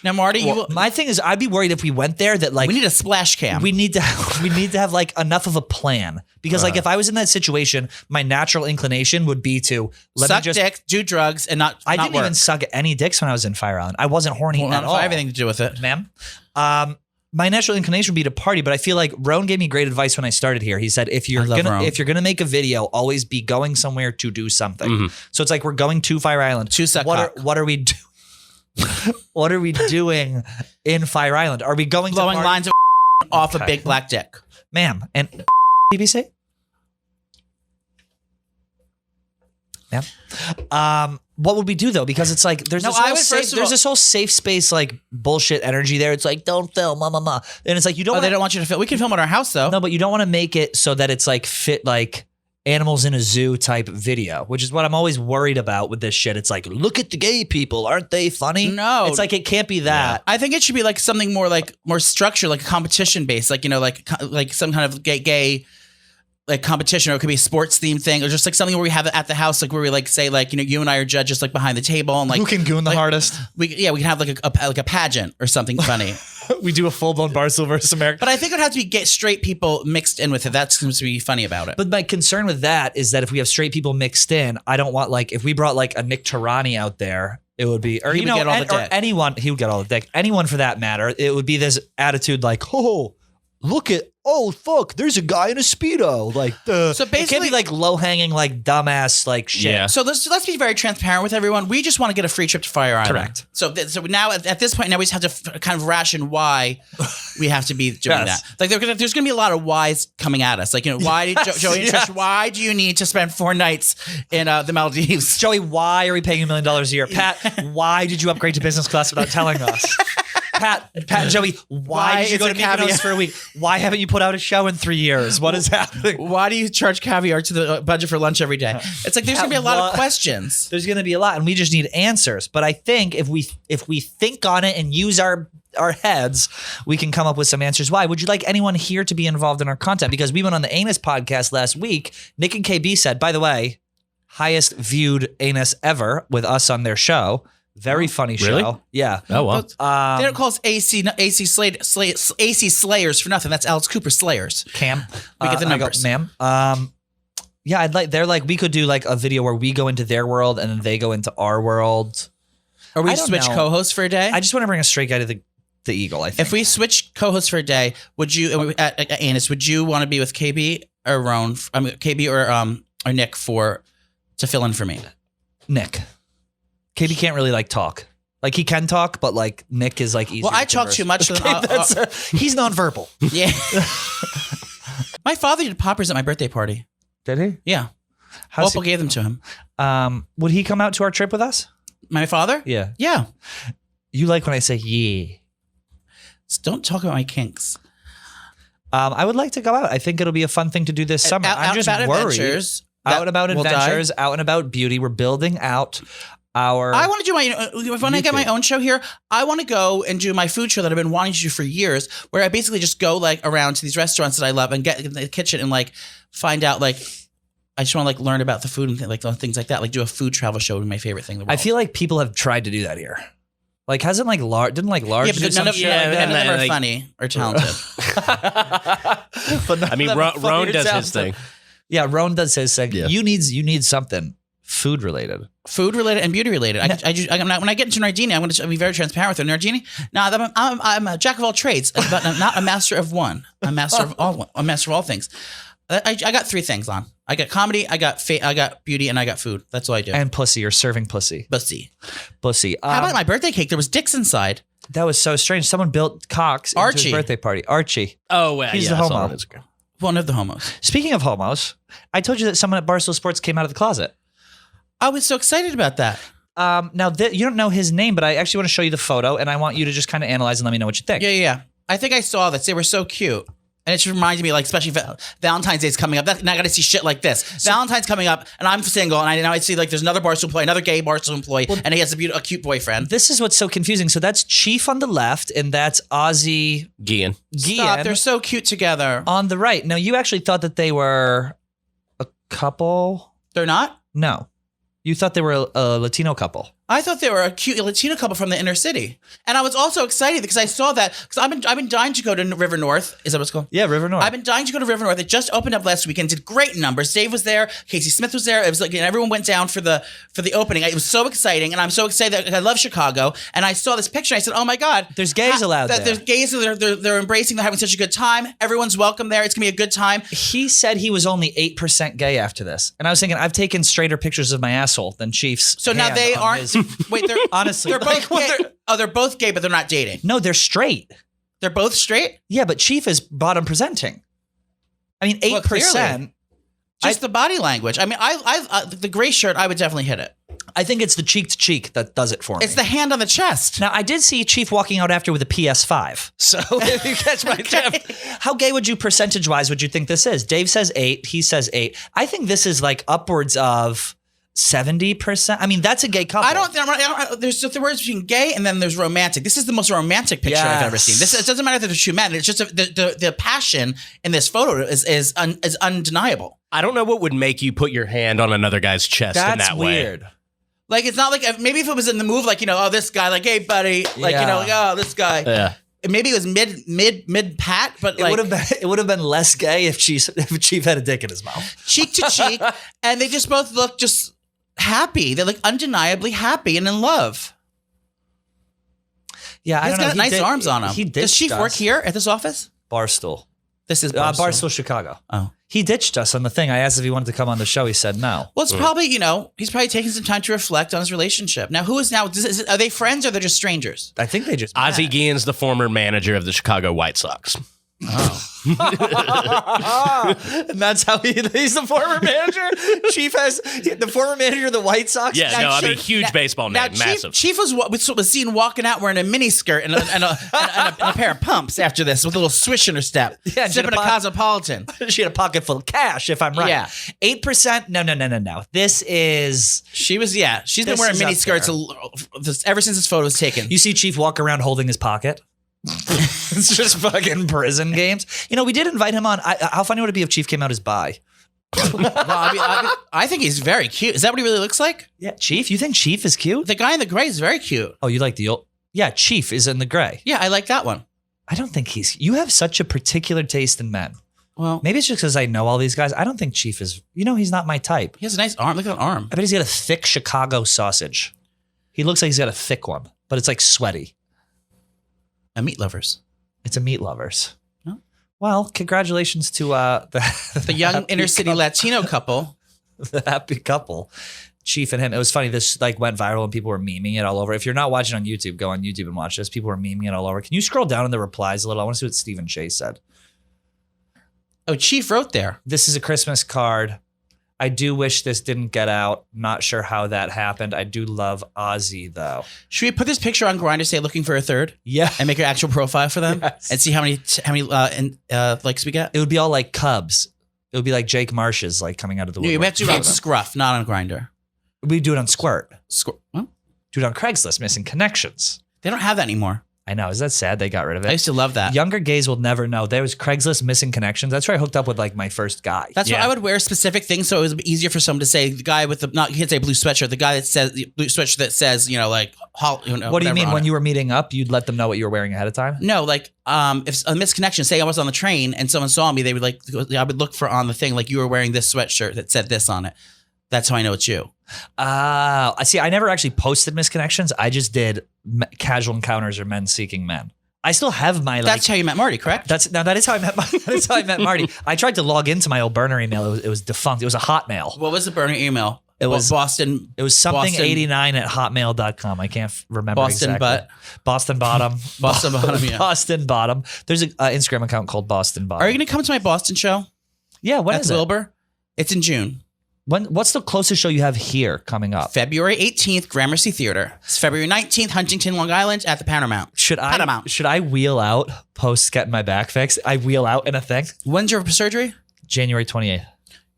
Now, Marty, my thing is, I'd be worried if we went there that like... We need a splash cam. We need to have like enough of a plan. Because like if I was in that situation, my natural inclination would be to... Suck dick, do drugs, and not I didn't work. even suck any dicks when I was in Fire Island. I wasn't horny at all. Everything to do with it. Ma'am. My natural inclination would be to party, but I feel like Roan gave me great advice when I started here. He said, if you're gonna make a video, always be going somewhere to do something. Mm-hmm. So it's like we're going to Fire Island. What are we doing? What are we doing in Fire Island? Are we going blowing to lines of off a big black dick, ma'am? And BBC, ma'am. What would we do though? Because it's like there's this whole safe space like bullshit energy there. It's like don't film, and it's like you don't. They don't want you to film. We can film at our house though. No, but you don't want to make it so that it's like fit like animals in a zoo type video, which is what I'm always worried about with this shit. It's like look at the gay people, aren't they funny? No, it's like it can't be that. I think it should be like something more structured, like a competition based, like like some kind of gay. Like competition, or it could be a sports themed thing, or just like something where we have it at the house, like where we like say like you and I are judges like behind the table and like who can goon the hardest. We can have like a pageant or something funny. We do a full blown Barstool versus America. But I think it would have to be straight people mixed in with it. That seems to be funny about it. But my concern with that is that if we have straight people mixed in, I don't want like if we brought like a Nick Tarani out there. It would be, or he would get all the dick. Or anyone, he would get all the dick. Anyone for that matter. It would be this attitude like, oh, look at, oh fuck, there's a guy in a Speedo. Like so basically, it can't be like low hanging, like dumbass, like shit. Yeah. So let's be very transparent with everyone. We just want to get a free trip to Fire Island. Correct. So now at this point, now we just have to kind of ration why we have to be doing that. Like there's going to be a lot of whys coming at us. Like why did Joey? Why do you need to spend 4 nights in the Maldives? Joey, why are we paying $1 million a year? Pat, why did you upgrade to business class without telling us? Pat and Joey, why did you go to Mykonos for a week? Why haven't you put out a show in 3 years? What is happening? Why do you charge caviar to the budget for lunch every day? It's like there's going to be a lot of questions. There's going to be a lot, and we just need answers. But I think if we think on it and use our heads, we can come up with some answers. Why? Would you like anyone here to be involved in our content? Because we went on the Anus podcast last week. Nick and KB said, by the way, highest viewed Anus ever with us on their show. Very funny show. Really? Yeah. Oh, wow. They don't call us AC Slayers for nothing. That's Alex Cooper Slayers. Cam. We get the numbers. Ma'am. Yeah, they're like, we could do like a video where we go into their world and then they go into our world. Or we I don't switch know. co-hosts for a day. I just want to bring a straight guy to the Eagle, I think. If we switch co-hosts for a day, would you, Anis, would you want to be with KB or Roan? KB or Nick to fill in for me? Nick. KB can't really like talk. Like he can talk, but like Nick is like easier. Well, I to talk converse. too much. He's nonverbal. Yeah. My father did poppers at my birthday party. Did he? Yeah. How's Opal gave them to him. Would he come out to our trip with us? My father? Yeah. Yeah. You like when I say yeah. Just don't talk about my kinks. I would like to go out. I think it'll be a fun thing to do this summer. I'm just about worried. adventures. Out and about will die. adventures, out and about beauty. We're building out our. I want to do when I get my YouTube. own show here, I want to go and do my food show that I've been wanting to do for years, where I basically just go like around to these restaurants that I love and get in the kitchen and like find out like I just want to like learn about the food and like things like that. Like do a food travel show would be my favorite thing in the world. I feel like people have tried to do that here. Like hasn't like Large didn't like Large yeah, do but some none of, shit? none of them are like- funny or talented. But none I mean, of them are funny Roan or does his talented. thing. Yeah, Roan does his thing. Yeah. You need something food related. Food related and beauty related. When I get into Nardini, I'm going to be very transparent with her. Nardini, I'm a jack of all trades, but I'm not a master of one. I'm a master of all. A master of all things. I got three things on. I got comedy, I got beauty, and I got food. That's all I do. And pussy, you're serving pussy. Pussy. Pussy. How about my birthday cake? There was dicks inside. That was so strange. Someone built cocks into Archie. his birthday party. Archie. Oh, He's yeah, the I saw homo. on Instagram. One of the homos. Speaking of homos, I told you that someone at Barstool Sports came out of the closet. I was so excited about that. Now, you don't know his name, but I actually want to show you the photo, and I want you to just kind of analyze and let me know what you think. Yeah. I think I saw this. They were so cute. And it just reminded me, like, especially Valentine's Day's coming up. And I got to see shit like this. Valentine's coming up, and I'm single, and now I see, like, there's another Barstool employee, another gay Barstool employee, and he has a cute boyfriend. This is what's so confusing. So that's Chief on the left, and that's Ozzy Gian. Stop, they're so cute together. on the right. Now, you actually thought that they were a couple? They're not? No. You thought they were a Latino couple. I thought they were a cute Latino couple from the inner city. And I was also excited because I saw that, because I've been dying to go to River North. Is that what it's called? Yeah, River North. I've been dying to go to River North. It just opened up last weekend. Did great numbers. Dave was there. Casey Smith was there. It was like, and everyone went down for the opening. It was so exciting, and I'm so excited that I love Chicago. And I saw this picture. And I said, "Oh my God, There's gays allowed there." There's gays. They're embracing. They're having such a good time. Everyone's welcome there. It's gonna be a good time." He said he was only 8% gay after this. And I was thinking, I've taken straighter pictures of my asshole than Chief's. So now hand they on aren't. his- Wait, they're Honestly, they're like, both gay. They're both gay, but they're not dating. No, they're straight. They're both straight. Yeah, but Chief is bottom presenting. I mean, 8%. Well, clearly. Just the body language. I mean, the gray shirt, I would definitely hit it. I think it's the cheek to cheek that does it for me. It's the hand on the chest. Now, I did see Chief walking out after with a PS5. So if you catch my drift, how gay would you percentage-wise would you think this is? Dave says 8. He says 8. I think this is like upwards of 70%. I mean, that's a gay couple. There's the words between gay and then there's romantic. This is the most romantic picture I've ever seen. It doesn't matter that they're two men. It's just the passion in this photo is undeniable. I don't know what would make you put your hand on another guy's chest in That's that way. weird. Like, it's not like, maybe if it was in the move, like, oh, this guy, like, hey, buddy, like, Yeah. like, oh, this guy. Yeah. Maybe it was mid pat, but like It would have been less gay if Chief had a dick in his mouth. cheek to cheek, and they just both look just happy. They're like undeniably happy and in love. Yeah, I He's don't know. got nice arms on him. He Does Chief work here at this office? Barstool. This is Barstool, Chicago. Oh. He ditched us on the thing. I asked if he wanted to come on the show. He said no. Well, it's probably, he's probably taking some time to reflect on his relationship. Now, are they friends or they're just strangers? I think they just Ozzy met. Guillen's the former manager of the Chicago White Sox. And that's how he's the former manager. Chief has the former manager of the White Sox. Yeah, Now, no, I mean, Chief- huge baseball Now, name, massive. Chief was seen walking out wearing a mini skirt and a pair of pumps after this with a little swish in her step. Yeah, and she sipping had a a pot- Cosmopolitan. She had a pocket full of cash, if I'm right. Yeah. 8%. No. This is. She's been This wearing is mini up skirts ever since this photo was taken. You see Chief walk around holding his pocket. It's just fucking prison games. We did invite him on. How funny would it be if Chief came out as bi? I think he's very cute. Is that what he really looks like? Yeah, Chief. You think Chief is cute? The guy in the gray is very cute. Oh, you like the old? Yeah, Chief is in the gray. Yeah, I like that one. I don't think he's. You have such a particular taste in men. Well, Maybe it's just because I know all these guys. I don't think Chief is, he's not my type. he has a nice arm. Look at that arm. I bet he's got a thick Chicago sausage. He looks like he's got a thick one, but it's like sweaty. A meat lovers. It's a meat lovers. Oh. Well, congratulations to The young inner city Latino couple. The happy couple, Chief and him. It was funny. This like went viral and people were memeing it all over. If you're not watching on YouTube, go on YouTube and watch this. People were memeing it all over. Can you scroll down in the replies a little? I want to see what Stephen Shea said. Oh, Chief wrote there. This is a Christmas card. I do wish this didn't get out. Not sure how that happened. I do love Ozzy though. Should we put this picture on Grindr, say looking for a third? Yeah. And make an actual profile for them? Yes. And see how many likes we get? It would be all like Cubs. It would be like Jake Marsh's like coming out of the Yeah, woodwork. we have to do it on Scruff, not on Grindr. We do it on Squirt. Huh? Do it on Craigslist, Missing Connections. They don't have that anymore. I know. Is that sad they got rid of it? I used to love that. Younger gays will never know. There was Craigslist Missing Connections. That's where I hooked up with like my first guy. That's why I would wear specific things so it was easier for someone to say the guy with the not you can't say blue sweatshirt, the guy that says blue sweatshirt that says, like What do you mean? When you were meeting up, you'd let them know what you were wearing ahead of time? No, like if a misconnection, say I was on the train and someone saw me, they would I would look for on the thing like you were wearing this sweatshirt that said this on it. That's how I know it's you. I see. I never actually posted misconnections. I just did casual encounters or men seeking men. I still have my That's how you met Marty, correct? That is how I met. That is how I met Marty. I tried to log into my old burner email. It was defunct. It was a Hotmail. What was the burner email? It was Boston. It was something 89 at hotmail.com. I can't remember Boston exactly. butt. Boston bottom. Boston bottom. Yeah. Boston bottom. There's an Instagram account called Boston Bottom. Are you going to come to my Boston show? Yeah. When That's is it? Wilbur. It's in June. What's the closest show you have here coming up? February 18th, Gramercy Theater. It's February 19th, Huntington, Long Island, at the Paramount. Should I wheel out post getting my back fixed? I wheel out in a thing. When's your surgery? January 28th.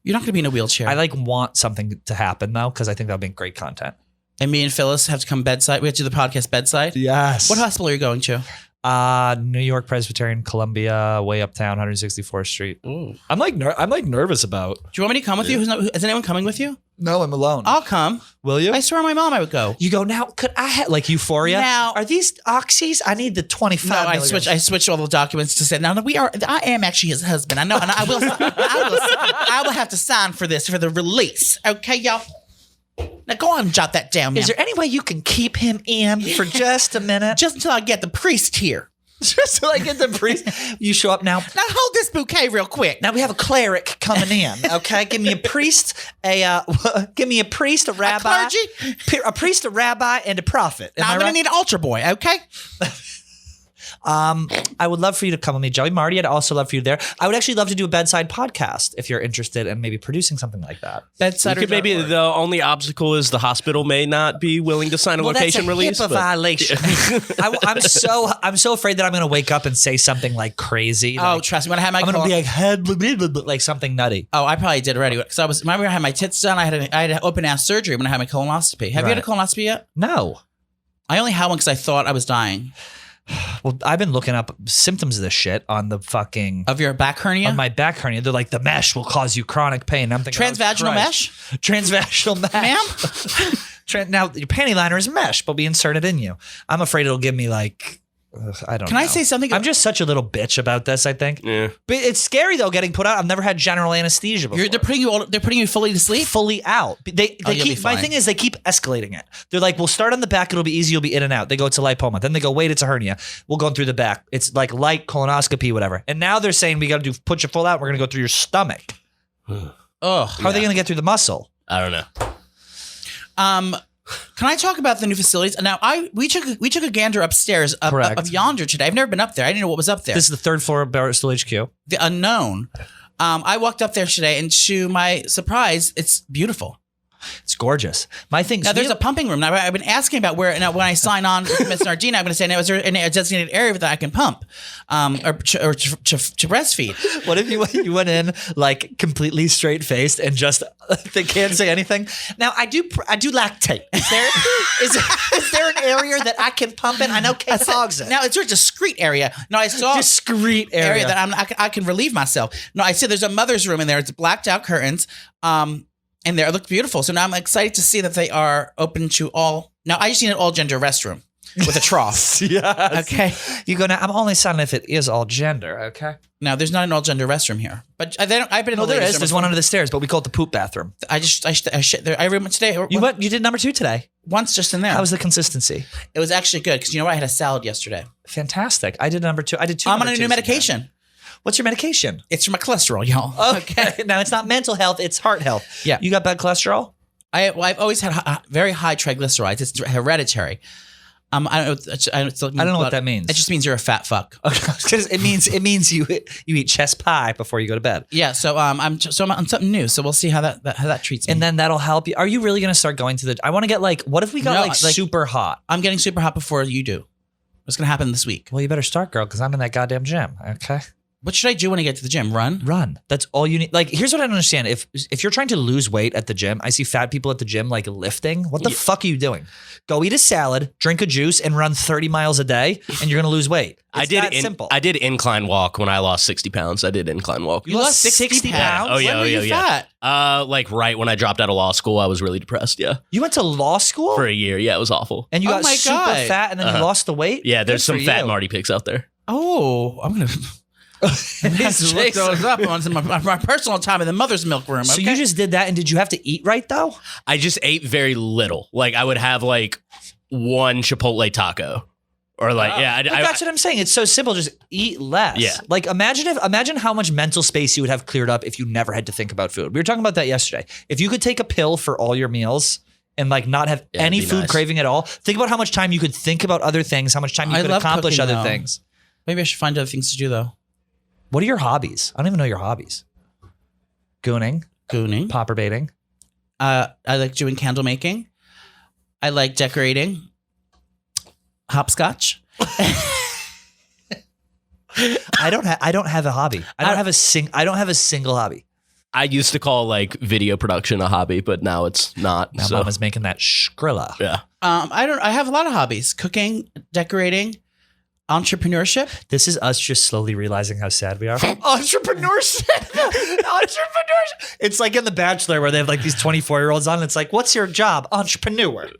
You're not going to be in a wheelchair. I want something to happen though, because I think that'll be great content. And me and Phyllis have to come bedside. We have to do the podcast bedside. Yes. What hospital are you going to? New York Presbyterian, Columbia, way uptown, 164th Street. Ooh. I'm nervous about. Do you want me to come with you? Is anyone coming with you? No, I'm alone. I'll come. Will you? I swear on my mom I would go. You go now. Could I have like Euphoria? Now- Are these oxys? I need the 25. No, I milligrams. switched all the documents to say now I am actually his husband. I know, and I will have to sign for this for the release. Okay, y'all. Now go on and jot that down. Is there any way you can keep him in for just a minute? Just until I get the priest here. Just till I get the priest. You show up now. Now hold this bouquet real quick. Now we have a cleric coming in. Okay, give me a priest, a rabbi, a priest, a rabbi, and a prophet. Now I'm gonna need an altar boy. Okay. I would love for you to come with me, Joey. Marty, I'd also love for you there. I would actually love to do a bedside podcast if you're interested in maybe producing something like that. Bedside. Maybe the only obstacle is the hospital may not be willing to sign a location release. That's a HIPAA violation. I'm so afraid that I'm going to wake up and say something like crazy. Oh, trust me. When I had my, I'm going to be like like something nutty. Oh, I probably did already. Because remember I had my tits done. I had open ass surgery when I had my colonoscopy. Have you had a colonoscopy yet? No. I only had one because I thought I was dying. Well, I've been looking up symptoms of this shit on the fucking of your back hernia. On my back hernia, they're like the mesh will cause you chronic pain. I'm thinking transvaginal mesh. Transvaginal mesh, ma'am. Now your panty liner is mesh, but be inserted in you. I'm afraid it'll give me like. I don't know. Can I say something? I'm just such a little bitch about this, I think. Yeah. But it's scary though getting put out. I've never had general anesthesia before. They're putting you fully to sleep? Fully out. They keep my thing is they keep escalating it. They're like, we'll start on the back, it'll be easy, you'll be in and out. They go to lipoma. Then they go, wait, it's a hernia. We'll go through the back. It's like light colonoscopy, whatever. And now they're saying we gotta put you full out, we're gonna go through your stomach. Oh. How are they gonna get through the muscle? I don't know. Can I talk about the new facilities? Now, we took a gander upstairs of yonder today. I've never been up there. I didn't know what was up there. This is the third floor of Barstool HQ. The unknown. I walked up there today, and to my surprise, it's beautiful. It's gorgeous. My thing. Now, there's a pumping room. Now, I've been asking about where. Now, when I sign on with Miss Nardini, I'm going to say, now, is there a designated area that I can pump, or to breastfeed? What if you went in like completely straight faced and just they can't say anything? Now, I do lactate. Is there an area that I can pump in? I know Kate Hogg's in. Now, it's a discreet area. Now, I saw discreet area that I can relieve myself. No, I said there's a mother's room in there. It's blacked out curtains. And there, it looked beautiful. So now I'm excited to see that they are open to all. Now I just need an all gender restroom. with a trough. Yes. Okay. You go, now, I'm only selling if it is all gender, okay? Now, there's not an all gender restroom here, but I've been in the There ladies' is. room There's one under the stairs, but we call it the poop bathroom. I shit there. I went today. You did number 2 today. Once just in there. How was the consistency? It was actually good because you know what? I had a salad yesterday. Fantastic. I did number 2. I did 2. I'm on a new medication. What's your medication? It's for my cholesterol, y'all. Okay. Now, it's not mental health. It's heart health. Yeah. You got bad cholesterol? I've always had very high triglycerides. It's hereditary. I don't know what that means. It just means you're a fat fuck. Because it means you eat chest pie before you go to bed. Yeah. So I'm on something new. So we'll see how that treats me. And then that'll help you. Are you really going to start going to the? I want to get what if we got super hot? I'm getting super hot before you do. What's going to happen this week? Well, you better start, girl, because I'm in that goddamn gym. Okay. What should I do when I get to the gym? Run. That's all you need. Here's what I don't understand. If you're trying to lose weight at the gym, I see fat people at the gym lifting. What the fuck are you doing? Go eat a salad, drink a juice, and run 30 miles a day, and you're gonna lose weight. Simple. I did incline walk when I lost 60 pounds. I did incline walk. You lost 60 pounds? Oh yeah, when were you fat? Right when I dropped out of law school, I was really depressed. Yeah. You went to law school For a year. Yeah, it was awful. and you got super fat, and then you lost the weight. Yeah, there's Good some for fat you. Marty pics out there. Oh, I'm gonna. I have to look those up on my personal time in the mother's milk room. So okay? you just did that, and did you have to eat right though? I just ate very little. I would have one Chipotle taco, or That's what I'm saying. It's so simple. Just eat less. Yeah. Imagine how much mental space you would have cleared up if you never had to think about food. We were talking about that yesterday. If you could take a pill for all your meals and not have any it'd be food nice. craving at all, think about how much time you could think about other things, how much time you could love accomplish cooking, other though. things. Maybe I should find other things to do though. What are your hobbies? I don't even know your hobbies. Gooning, popper baiting. I like doing candle making. I like decorating. Hopscotch. I don't have a hobby. I don't have a single hobby. I used to call video production a hobby, but now it's not. Now so Mama's making that Skrilla. yeah. I have a lot of hobbies: cooking, decorating, entrepreneurship. This is us just slowly realizing how sad we are. Entrepreneurship. It's like in The Bachelor where they have these 24-year-olds on. It's like, what's your job? Entrepreneur.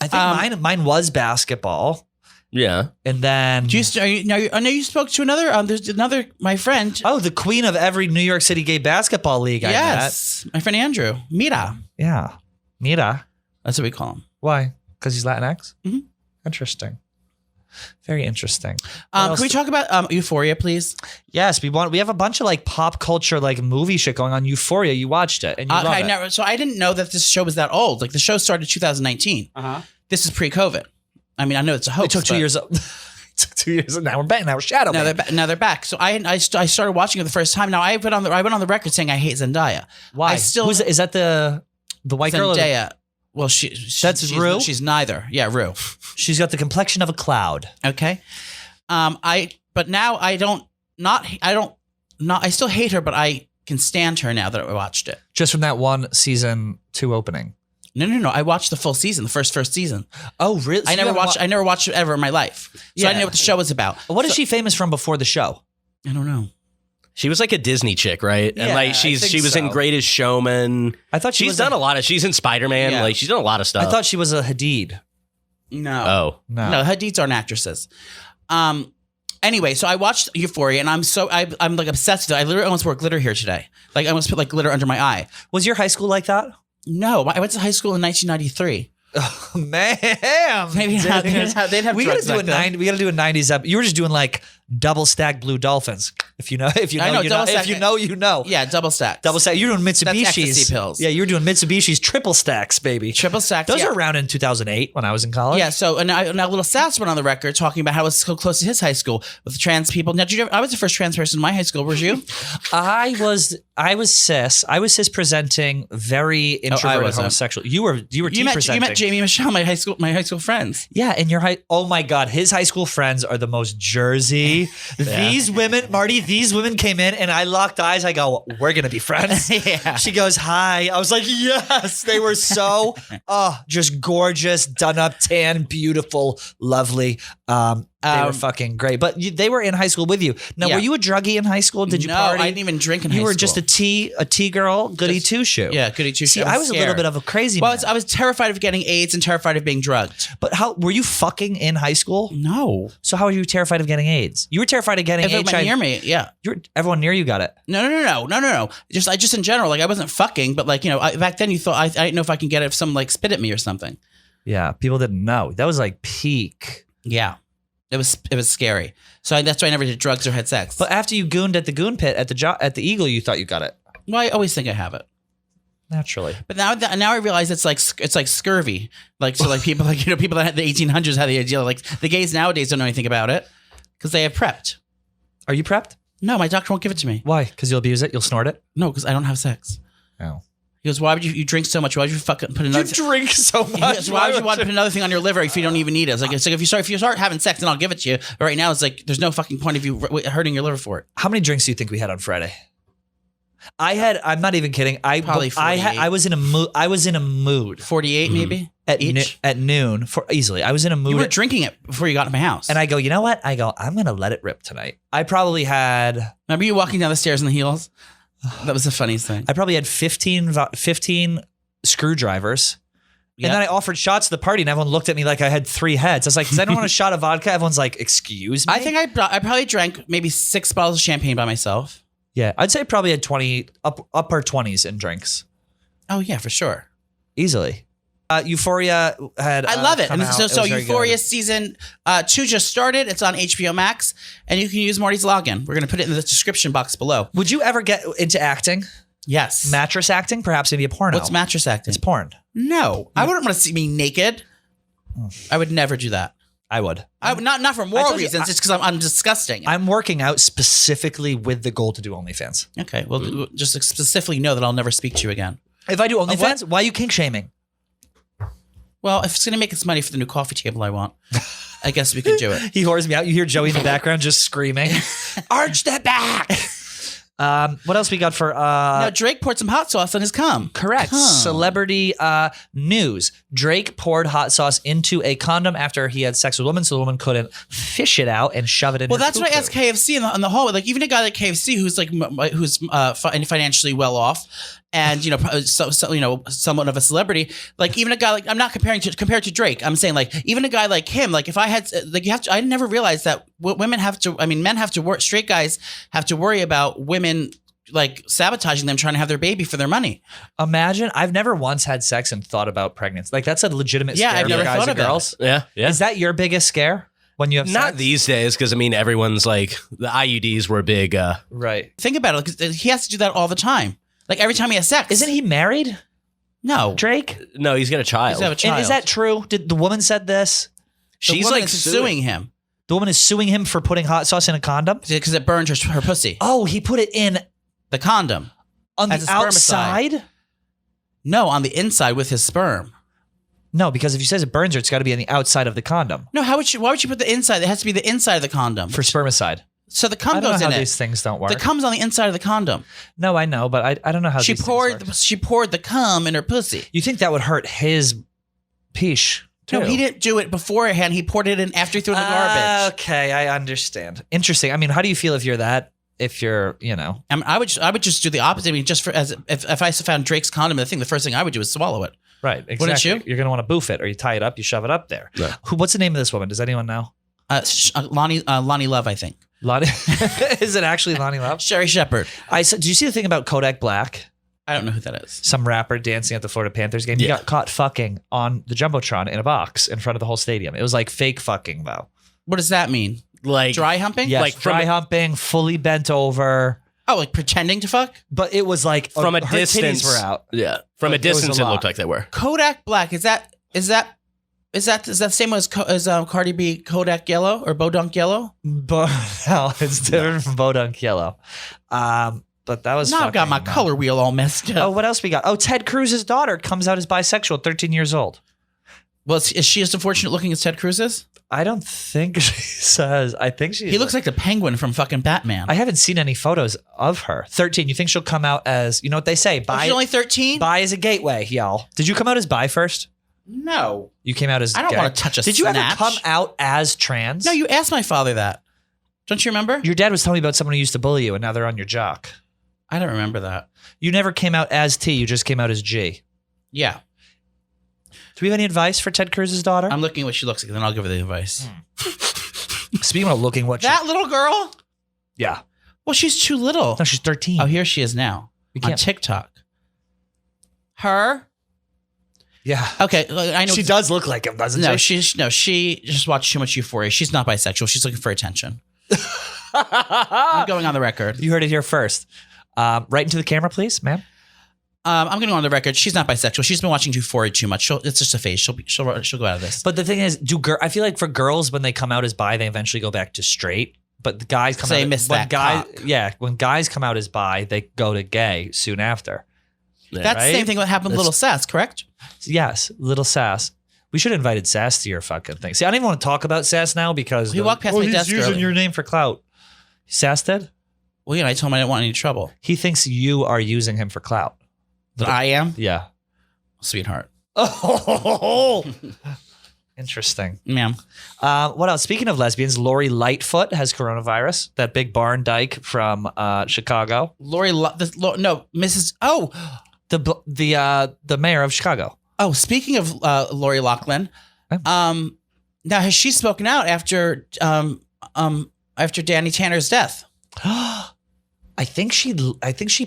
I think mine was basketball. Yeah. And then I know you spoke to another. There's another, my friend. oh, the queen of every New York City gay basketball league. Yes, my friend Andrew Mira. I met. Yeah. Mira. That's what we call him. Why? Because he's Latinx? Mhm. Interesting. Very interesting. Can we talk about Euphoria, please? Yes, we have a bunch of pop culture movie shit going on. Euphoria, you watched it and you love it. So I didn't know that this show was that old. The show started 2019. This is pre-COVID. I mean, I know it's a hoax. It took 2 years. It took 2 years, and now we're back. Now we're shadow. Now they're back. So I started watching it the first time. Now I went on the record saying I hate Zendaya. Why? Is that the white girl? Zendaya. Well, That's Rue? She's neither. Yeah, Rue. She's got the complexion of a cloud. Okay. But now I still hate her, but I can stand her now that I watched it. Just from that one season 2 opening. No. I watched the full season, the first season. Oh, really? I never watched it ever in my life. So I didn't know what the show was about. What is she famous from before the show? I don't know. She was a Disney chick, right? Yeah, And she was so. in Greatest Showman. I thought she's done a lot of. She's in Spider-Man. Yeah. She's done a lot of stuff. I thought she was a Hadid. No. Oh No, Hadids aren't actresses. Anyway, so I watched Euphoria, and I'm obsessed with it. I literally almost wore glitter here today. I almost put glitter under my eye. Was your high school like that? No, I went to high school in 1993. Oh, man. Maybe not. They'd have we gotta drugs do back then. We gotta do a 90s episode. You were just doing double stacked blue dolphins. If you know, I know, you know. double If stack- you know, you know. Yeah, double stack. Double stack. You're doing That's Mitsubishi's. ecstasy pills. Yeah, you're doing Mitsubishi's triple stacks, baby. Triple stack. Those yeah. are around in 2008 when I was in college. Yeah, so and Little Sass went on the record talking about how it was so close to his high school with the trans people. Now, I was the first trans person in my high school. Was you? I was cis. I was cis presenting, very introverted wasn't. homosexual. You were You T met presenting. Jamie Michelle, my high school friends. Yeah, and your oh my God, his high school friends are the most Jersey. These women, Marty, these women came in and I locked eyes. I go, we're going to be friends. Yeah. She goes, hi. I was like, yes. They were so, just gorgeous, done up, tan, beautiful, lovely. They were fucking great. But they were in high school with you. Now, were you a druggie in high school? Did you party? No, I didn't even drink in high school. You were just a tea girl, goody two-shoe. Yeah, goody two-shoe. See, I was a little bit of a crazy man. I was terrified of getting AIDS and terrified of being drugged. But how were you fucking in high school? No. So how were you terrified of getting AIDS? You were terrified of getting HIV. Everyone near me, yeah. Everyone near you got it. No. Just in general, like I wasn't fucking, but like, back then you thought I didn't know if I can get it if someone like spit at me or something. Yeah, people didn't know. That was like peak. Yeah. It was scary. So that's why I never did drugs or had sex. But after you gooned at the goon pit at the Eagle, you thought you got it. Well, I always think I have it. Naturally. But now I realize it's like scurvy. Like so, like people people that had the 1800s had the idea. Like the gays nowadays don't know anything about it because they have prepped. Are you prepped? No, my doctor won't give it to me. Why? Because you'll abuse it. You'll snort it. No, because I don't have sex. Oh. He goes, why would you drink so much? Why would you fucking put another? You drink so much. Goes, why would you want to put another thing on your liver if you don't even need it? It's like if you start having sex, then I'll give it to you. But right now, it's like there's no fucking point of you hurting your liver for it. How many drinks do you think we had on Friday? I'm not even kidding. Probably 48. I was in a mood. 48 maybe at noon for easily. I was in a mood. You were drinking it before you got to my house. And I go, you know what? I'm gonna let it rip tonight. I probably had. Remember you walking down the stairs in the heels? That was the funniest thing. I probably had 15 screwdrivers. Yep. And then I offered shots to the party, and everyone looked at me like I had 3 heads. I was like, "Does anyone want a shot of vodka?" Everyone's like, "Excuse me." I think I probably drank maybe 6 bottles of champagne by myself. Yeah, I'd say probably had 20 upper 20s in drinks. Oh yeah, for sure, easily. Euphoria had. I love it. And so very Euphoria good. season 2 just started. It's on HBO Max, and you can use Marty's login. We're gonna put it in the description box below. Would you ever get into acting? Yes. Mattress acting, perhaps maybe a porno. What's mattress acting? It's porn. No, I wouldn't want to see me naked. I would never do that. I would. I would not for moral reasons. It's because I'm disgusting. I'm working out specifically with the goal to do OnlyFans. Okay, well, just specifically know that I'll never speak to you again. If I do OnlyFans, why are you kink shaming? Well, if it's going to make us money for the new coffee table I want, I guess we could do it. He whores me out. You hear Joey in the background just screaming, "Arch that back!" What else we got for? Now Drake poured some hot sauce on his cum. Correct. Celebrity news. Drake poured hot sauce into a condom after he had sex with a woman, so the woman couldn't fish it out and shove it in. Well, her that's what I asked KFC in the hallway. Like even a guy like KFC who's like who's financially well off, and somewhat of a celebrity. Like even a guy like compared to Drake. I'm saying like even a guy like him. Like if I had like you have to. I never realized that women have to. I mean, men have to work. Straight guys have to worry about women like sabotaging them trying to have their baby for their money. Imagine, I've never once had sex and thought about pregnancy. Like that's a legitimate scare I've never for guys thought and about girls. Yeah. Is that your biggest scare when you have Not sex? these days, because I mean, everyone's like, the IUDs were big. Right. Think about it, because he has to do that all the time. Like every time he has sex. Isn't he married? No. Drake? No, he's got a child. He's got a child. And is that true? Did the woman said this? She's woman like is suing him The woman is suing him for putting hot sauce in a condom? because it burned her pussy. Oh, he put it in The condom. on As the a spermicide. outside? No, on the inside with his sperm. No, because if he says it burns her, it's got to be on the outside of the condom No, why would you put the inside? It has to be the inside of the condom. for spermicide. So the I cum don't know goes how in these it. things don't work. The cum's on the inside of the condom. No, I know, but I don't know how She these things work. poured the cum in her pussy. You think that would hurt his peesh? No, too. he didn't do it beforehand. He poured it in after he threw it in the garbage. Okay, I understand. Interesting. I mean, how do you feel if you're that? If you're, I mean, I would just do the opposite. I mean, just for if I found Drake's condom, the first thing I would do is swallow it. right, exactly. Wouldn't you? You're gonna want to boof it, or you tie it up, you shove it up there. Yeah. What's the name of this woman? Does anyone know? Lonnie Love, I think. Lonnie? Is it actually Lonnie Love? Sherry Shepherd. Did you see the thing about Kodak Black? I don't know who that is. Some rapper dancing at the Florida Panthers game. He got caught fucking on the Jumbotron in a box in front of the whole stadium. It was like fake fucking though. What does that mean? Like Dry humping? Yes, Like dry humping, fully bent over. Oh, like pretending to fuck? But it was like from a her distance. titties were out. Yeah, from a It was distance, a it lot. looked like they were. Kodak Black, is that the same as Cardi B Kodak Yellow or Bodunk Yellow? But no, it's different from Bodunk Yellow. But that was Now I've got my fucking, color wheel all messed up. Oh, what else we got? Oh, Ted Cruz's daughter comes out as bisexual, 13 years old. Well, is she as unfortunate looking as Ted Cruz is? I don't think she says. I think she. He looks like the penguin from fucking Batman. I haven't seen any photos of her. 13. You think she'll come out as? You know what they say? She's only 13? Bi is a gateway, y'all. Did you come out as bi first? No. You came out as I don't gay. want to touch a Did you ever snatch. come out as trans? No, you asked my father that. Don't you remember? Your dad was telling me about someone who used to bully you, and now they're on your jock. I don't remember that. You never came out as T. You just came out as G. Yeah. Do we have any advice for Ted Cruz's daughter? I'm looking at what she looks like, then I'll give her the advice. Speaking of looking, what That little girl? Yeah. Well, she's too little. No, she's 13. Oh, here she is now We on can't- TikTok. Her? Yeah. Okay, I know. She does look like him, doesn't she? She just watched too much Euphoria. She's not bisexual. She's looking for attention. I'm going on the record. You heard it here first. Right into the camera, please, ma'am. I'm going to go on the record. She's not bisexual. She's been watching Euphoria too much. It's just a phase. She'll go out of this. But the thing is, I feel like for girls, when they come out as bi, they eventually go back to straight. But the guys come So out. they miss when that guys, cock. yeah, when guys come out as bi, they go to gay soon after. That's right? the same thing that happened with Little That's- Sass, correct? Yes, little Sass. We should have invited Sass to your fucking thing. See, I don't even want to talk about Sass now because He walked past my he's desk using earlier. your name for clout. Sass did? Well, I told him I didn't want any trouble. He thinks you are using him for clout. That I am? Yeah. Sweetheart. Oh, interesting. Ma'am. What else? Speaking of lesbians, Lori Lightfoot has coronavirus. That big barn dyke from Chicago. Mrs. Oh, The mayor of Chicago. speaking of Lori Loughlin, now has she spoken out after Danny Tanner's death? I think she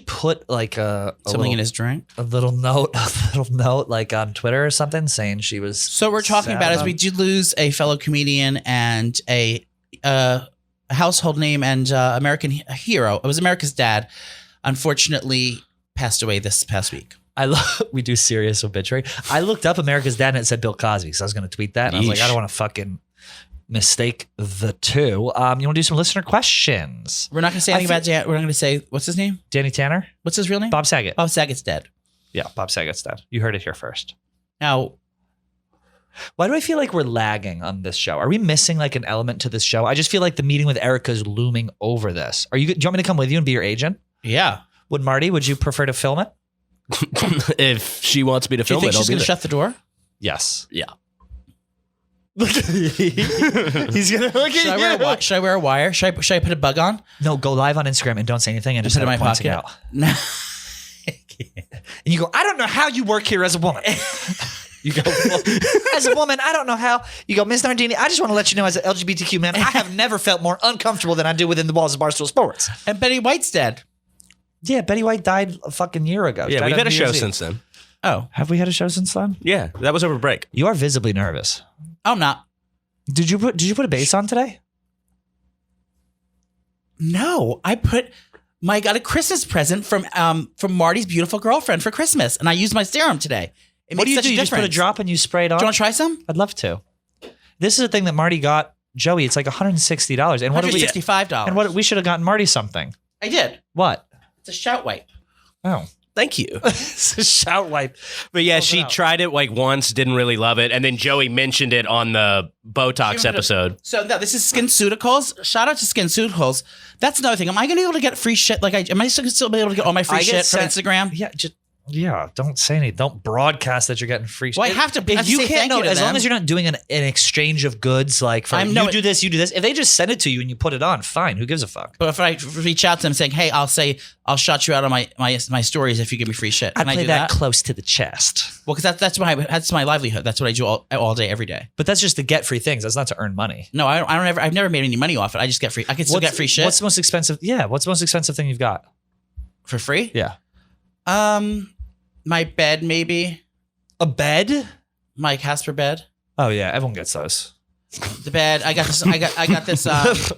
put like Something in his drink. a little note like on Twitter or something saying she was. So we're talking sad about as we did lose a fellow comedian and a household name and American hero. It was America's dad. Unfortunately, passed away this past week. We do serious obituary. I looked up America's Dad and it said Bill Cosby, so I was going to tweet that. And I was like, Yeesh. I don't want to fucking mistake the two. You want to do some listener questions? We're not going to say anything about Dan. We're not going to say what's his name. Danny Tanner, What's his real name? Bob Saget. Bob Saget's dead. Yeah, Bob Saget's dad. You heard it here first. Now, Why do I feel like we're lagging on this show? Are we missing like an element to this show? I just feel like the meeting with Erika is looming over this. Do you want me to come with you and be your agent? yeah. Would you prefer to film it? If she wants me to Do you film think it, I'll she's be going to there. shut the door? Yes. Yeah. He's gonna look Should I wear a wire? Should I put a bug on? No, go live on Instagram and don't say anything and just Put it in have my pointing pocket. out. No. And you go, I don't know how you work here as a woman. You go, well, as a woman, I don't know how. You go, Ms. Nardini, I just want to let you know as an LGBTQ man, I have never felt more uncomfortable than I do within the walls of Barstool Sports. And Betty White's dead. Yeah, Betty White died a fucking year ago. She Yeah, died we've on had a New show Year's Eve. since then. Oh. Have we had a show since then? Yeah, that was over break. You are visibly nervous. I'm not. Did you put a bass on today? No, I got a Christmas present from Marty's beautiful girlfriend for Christmas, and I used my serum today. It What do makes you such do? a You just put a difference. drop and you spray it on? Do you want to try some? I'd love to. This is a thing that Marty got Joey. It's like $160. And what did we? $165. And what we should have gotten Marty something. I did. What? It's a shout wipe. Oh, Thank you. it's a shout wipe. But yeah, Pulls it she out. tried it like once, didn't really love it, and then Joey mentioned it on the Botox episode. So no, this is SkinCeuticals. Shout out to SkinCeuticals. That's another thing. Am I going to be able to get free shit? Am I still be able to get all my free I get shit from sent- Instagram? Yeah, don't say anything. Don't broadcast that you're getting free shit. Well, I have to. I have If to you say can't thank know, you to as long them. as you're not doing an exchange of goods, like for I'm you no- do this, you do this. If they just send it to you and you put it on, fine. Who gives a fuck? But if I reach out to them saying, "Hey, I'll shout you out on my stories if you give me free shit," I can I play do that that? close to the chest. Well, because that's my livelihood. That's what I do all day, every day. But that's just to get free things. That's not to earn money. No, I've never made any money off it. I just get free. I can still get free shit What's the most expensive? Yeah, what's the most expensive thing you've got? for free. Yeah, My bed, maybe a bed. my Casper bed. Oh yeah, everyone gets those. The bed. I got this. I got this.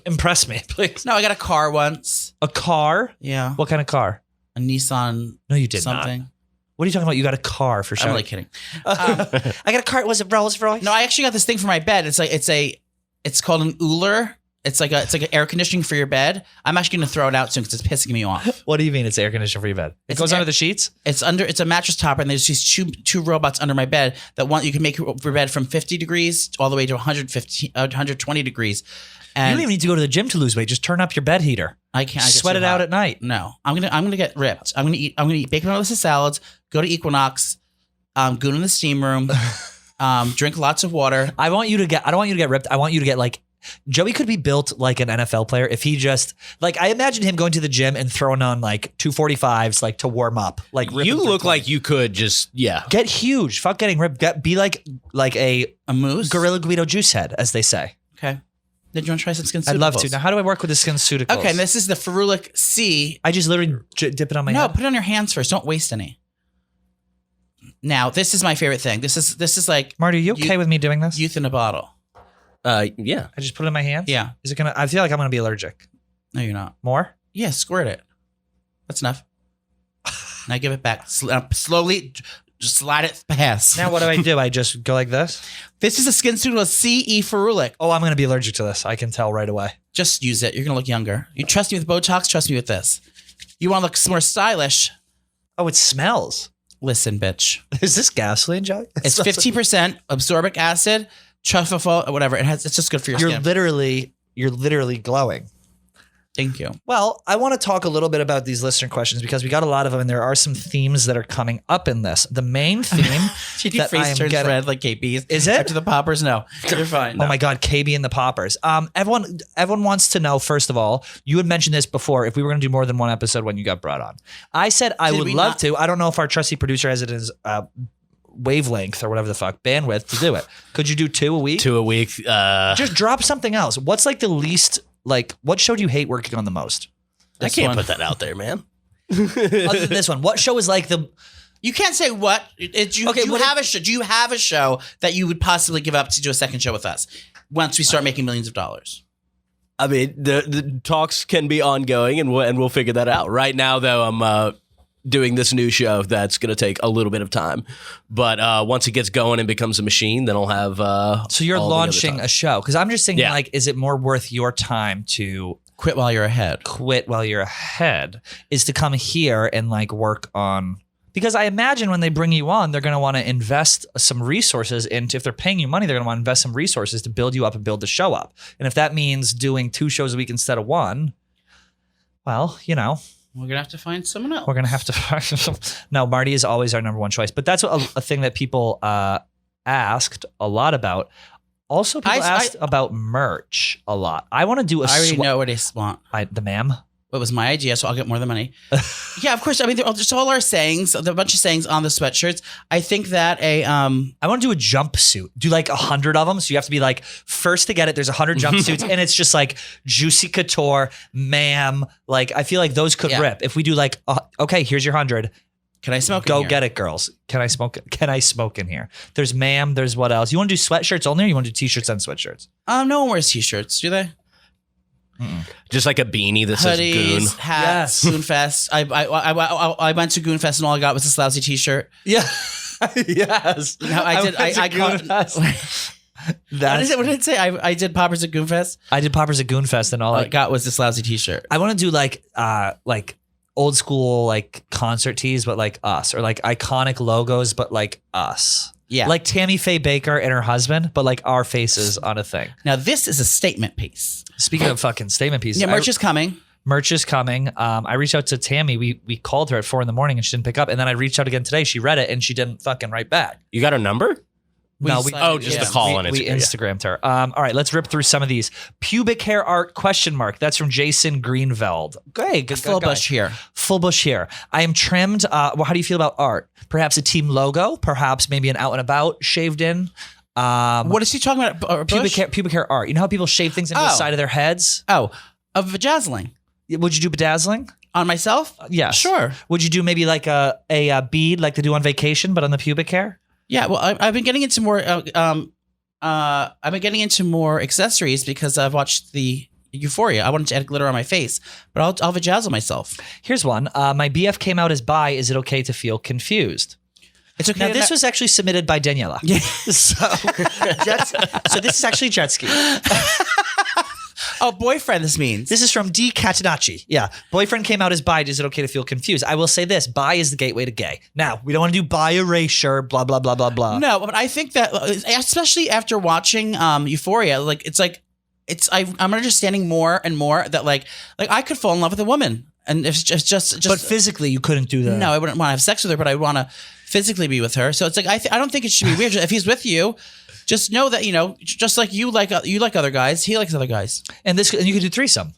Impress me, please. No, I got a car once. A car? Yeah, What kind of car? a Nissan. No, you did something. not. What are you talking about? You got a car for sure. I'm only kidding. I got a car. Was it Rolls Royce? No, I actually got this thing for my bed. It's called an Uller. It's like an air conditioning for your bed. I'm actually going to throw it out soon because it's pissing me off. What do you mean it's air conditioning for your bed? It It's goes an under air- the sheets? It's a mattress topper, and there's these two robots under my bed that you can make your bed from 50 degrees all the way to 120 degrees. You And don't even need to go to the gym to lose weight. Just turn up your bed heater. I can't. I get Sweat too it out hot. at night. No, I'm gonna get ripped. I'm gonna eat bacon and lettuce salads. Go to Equinox. Goon in the steam room. Drink lots of water. I don't want you to get ripped. I want you to get like, Joey could be built like an NFL player if he just like, I imagine him going to the gym and throwing on like 245s like to warm up. Like You look like you could just get huge. Fuck getting ripped. Be like a moose, Gorilla Guido juice head, as they say. Okay. Then you want to try some SkinCeuticals? I'd love to. Now, how do I work with the SkinCeuticals? Okay, and this is the Ferulic C. I just literally dip it on my head. No, put it on your hands first. Don't waste any. Now, this is my favorite thing. This is like Marty, are you okay with me doing this? youth in a bottle. yeah. I just put it in my hands? Yeah. Is it gonna? I feel like I'm gonna be allergic. No, you're not. More? Yeah, squirt it. That's enough. Now give it back. Slowly, just slide it past. Now what do? I just go like this? This is a SkinCeuticals CE Ferulic. Oh, I'm gonna be allergic to this. I can tell right away. Just use it. You're gonna look younger. You trust me with Botox. Trust me with this. You want to look more stylish? Oh, it smells. Listen, bitch. Is this gasoline, Joey? It's 15% absorbic acid, truffle, whatever. It's just good for your skin. You're literally glowing. Thank you. Well, I want to talk a little bit about these listener questions because we got a lot of them, and there are some themes that are coming up in this. The main theme Your that I face am turns getting, red like KB's. Is it? After the poppers? No. You're fine. Oh my God, KB and the poppers. Everyone wants to know, first of all, you had mentioned this before, if we were going to do more than one episode when you got brought on. I said I would love to. I don't know if our trusty producer has it in his wavelength or whatever the fuck, bandwidth to do it. Could you do 2 a week? 2 a week. Just drop something else. What's like the least, like, what show do you hate working on the most? I can't put that out there, man. Other than this one, what show is like the... You can't say what. Do you have a show that you would possibly give up to do a second show with us once we start making millions of dollars? I mean, the talks can be ongoing, and we'll figure that out. Right now, though, I'm doing this new show that's going to take a little bit of time. But once it gets going and becomes a machine, then I'll have... so you're launching a show. Because I'm just thinking, Yeah. like, is it more worth your time to... Quit while you're ahead. Is to come here and like work on, because I imagine when they bring you on, they're going to want to invest some resources into, if they're paying you money, they're going to want to invest some resources to build you up and build the show up. And if that means doing 2 shows a week instead of 1, well, you know, we're going to have to find someone else. we're going to have to find No, Marty is always our number 1 choice, but that's a thing that people asked a lot about. Also, people asked about merch a lot. I want to do I already know what they want. The ma'am? It was my idea, so I'll get more of the money. Yeah, of course. I mean, there's all our sayings. There are a bunch of sayings on the sweatshirts. I think that I want to do a jumpsuit. Do like 100 of them. So you have to be like first to get it. There's 100 jumpsuits, and it's just like Juicy Couture, ma'am. Like I feel like those could rip. If we do like, okay, here's your 100. Can I smoke? Go get it, girls. Can I smoke? Can I smoke in here? There's ma'am. There's what else? You want to do sweatshirts only, or you want to do t-shirts and sweatshirts? No one wears t-shirts, do they? Just like a beanie that says Hoodies, Goon. hats, Goonfest. I went to Goonfest and all I got was this lousy t-shirt. Yeah. Yes. No, I did. I caught. What did it say? I did poppers at Goonfest. I did poppers at Goonfest, and all I got was this lousy t-shirt. I want to do like old school like concert tees, but like us, or like iconic logos, but like us. Yeah. Like Tammy Faye Baker and her husband, but like our faces on a thing. Now this is a statement piece. Speaking of fucking statement pieces. Yeah, merch is coming. Merch is coming. I reached out to Tammy. We called her at 4 a.m. and she didn't pick up. And then I reached out again today. She read it and she didn't fucking write back. You got her number? Just the call on Instagram. We Instagrammed her. All right, let's rip through some of these. Pubic hair art ? That's from Jason Greenveld. Good Full bush here. Full bush here. I am trimmed. Well, how do you feel about art? Perhaps a team logo. Perhaps maybe an out and about shaved in. What is he talking about? Pubic hair art. You know how people shave things into the side of their heads? Oh, of vajazzling. Would you do bedazzling? On myself? Yes. Sure. Would you do maybe like a bead like they do on vacation, but on the pubic hair? Yeah, well, I've been getting into more. I've been getting into more accessories because I've watched the Euphoria. I wanted to add glitter on my face, but I'll vajazzle myself. Here's one. My BF came out as bi. Is it okay to feel confused? It's okay. Now, this was actually submitted by Daniela. Yeah. So this is actually jet ski. Oh, boyfriend, this means. This is from D. Catenacci. Yeah. Boyfriend came out as bi. Is it okay to feel confused? I will say this. Bi is the gateway to gay. Now, we don't want to do bi erasure, blah, blah, blah, blah, blah. No, but I think that, especially after watching Euphoria, like, I'm understanding more and more that, like I could fall in love with a woman. And it's just. But physically, you couldn't do that. No, I wouldn't want to have sex with her, but I want to physically be with her. So it's like I don't think it should be weird. If he's with you, just know that just like you like other guys, he likes other guys. And you could do threesome.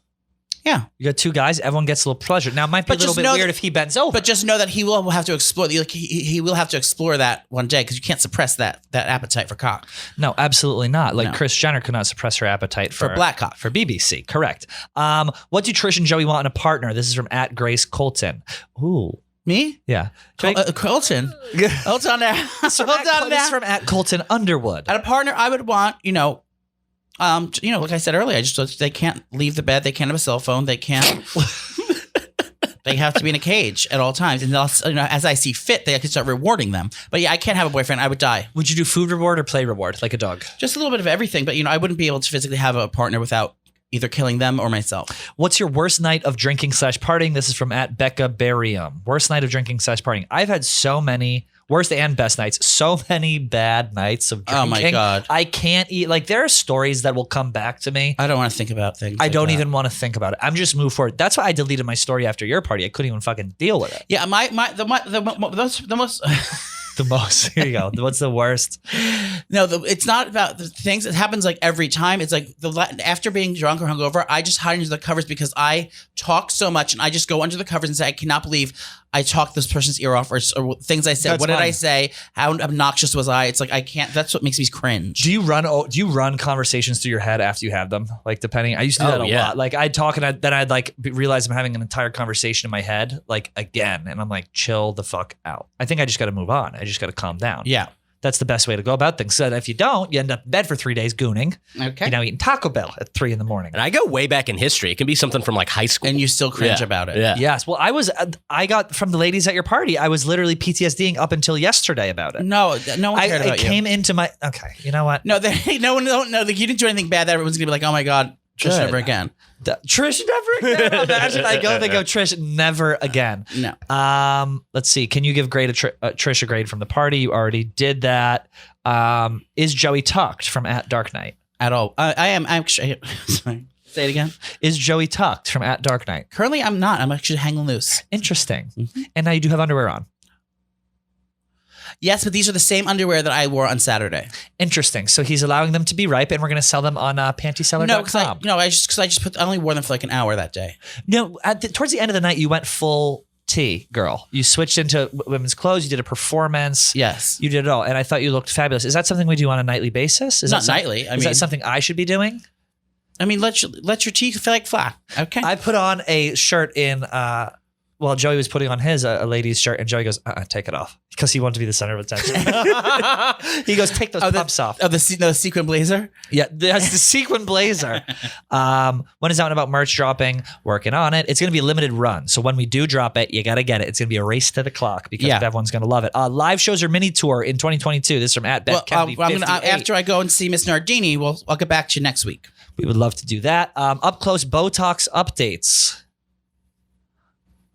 Yeah, you got two guys. Everyone gets a little pleasure. Now it might be a little bit weird if he bends over, but just know that he will have to explore. Like he will have to explore that one day because you can't suppress that appetite for cock. No, absolutely not. Like No. Kris Jenner could not suppress her appetite for black cock for BBC. Correct. What do Trish and Joey want in a partner? This is from @GraceColton. Ooh. Me? Yeah. Colton. Hold on now. This is from @Colton Underwood. At a partner, I would want, like I said earlier, they can't leave the bed. They can't have a cell phone. They can't. They have to be in a cage at all times. And as I see fit, they can start rewarding them. But yeah, I can't have a boyfriend. I would die. Would you do food reward or play reward like a dog? Just a little bit of everything. But, I wouldn't be able to physically have a partner without either killing them or myself. What's your worst night of drinking / partying? This is from @BeccaBarium. Worst night of drinking / partying. I've had so many worst and best nights. So many bad nights of drinking. Oh my God. I can't eat. Like there are stories that will come back to me. I don't want to think about things. I don't even want to think about it. I'm just move forward. That's why I deleted my story after your party. I couldn't even fucking deal with it. Yeah, the most. The most. Here you go. What's the worst? No, it's not about the things. It happens like every time. It's like after being drunk or hungover, I just hide under the covers because I talk so much, and I just go under the covers and say, I cannot believe I talked this person's ear off, or things I said. What did I say? How obnoxious was I? It's like I can't. That's what makes me cringe. Do you run conversations through your head after you have them? Like depending. I used to do that a lot. Like I'd talk and then I'd like realize I'm having an entire conversation in my head like again, and I'm like, chill the fuck out. I think I just got to move on. I just got to calm down. Yeah. That's the best way to go about things. So that if you don't, you end up in bed for 3 days gooning. Okay. You're now eating Taco Bell at 3 a.m. And I go way back in history. It can be something from like high school. And you still cringe about it. Yeah. Yes. Well, I got from the ladies at your party, I was literally PTSDing up until yesterday about it. No one cared about you. It came into my, okay, you know what? No, no one don't know. Like, you didn't do anything bad. That everyone's going to be like, oh my God, Trish never again. Trish never again. Imagine they go Trish never again. No. Let's see. Can you give Trish a grade from the party? You already did that. Is Joey tucked from @Dark Knight? At all. I am actually. Sorry. Say it again. Is Joey tucked from @Dark Knight? Currently, I'm not. I'm actually hanging loose. Interesting. Mm-hmm. And now you do have underwear on. Yes, but these are the same underwear that I wore on Saturday. Interesting. So he's allowing them to be ripe, and we're going to sell them on pantyseller.com. No, I only wore them for like an hour that day. No, towards the end of the night, you went full T, girl. You switched into women's clothes. You did a performance. Yes, you did it all, and I thought you looked fabulous. Is that something we do on a nightly basis? Not nightly. Is that something I should be doing? I mean, let your teeth feel like flat. Okay. I put on a shirt in. Well, Joey was putting on his a lady's shirt, and Joey goes, take it off, because he wanted to be the center of attention. He goes, take those pumps off. Oh, the sequin blazer? Yeah, that's the sequin blazer. When is Out and About merch dropping? Working on it. It's going to be a limited run. So when we do drop it, you got to get it. It's going to be a race to the clock because everyone's going to love it. Live shows or mini tour in 2022. This is from @BethKennedy58. After I go and see Miss Nardini, I'll get back to you next week. We would love to do that. Up close Botox updates.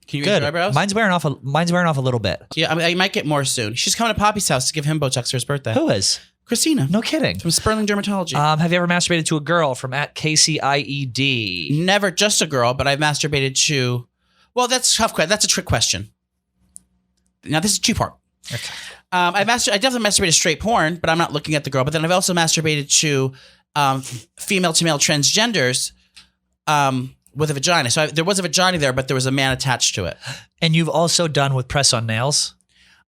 Can you raise your eyebrows? Mine's wearing off a little bit. Yeah, I might get more soon. She's coming to Poppy's house to give him Botox for his birthday. Who is? Christina. No kidding. From Sperling Dermatology. Have you ever masturbated to a girl from @KCIED? Never, just a girl, but I've masturbated to. Well, that's tough. That's a trick question. Now this is two-part. Okay. I definitely masturbated straight porn, but I'm not looking at the girl. But then I've also masturbated to female to male transgenders. With a vagina. So there was a vagina there, but there was a man attached to it. And you've also done with press on nails?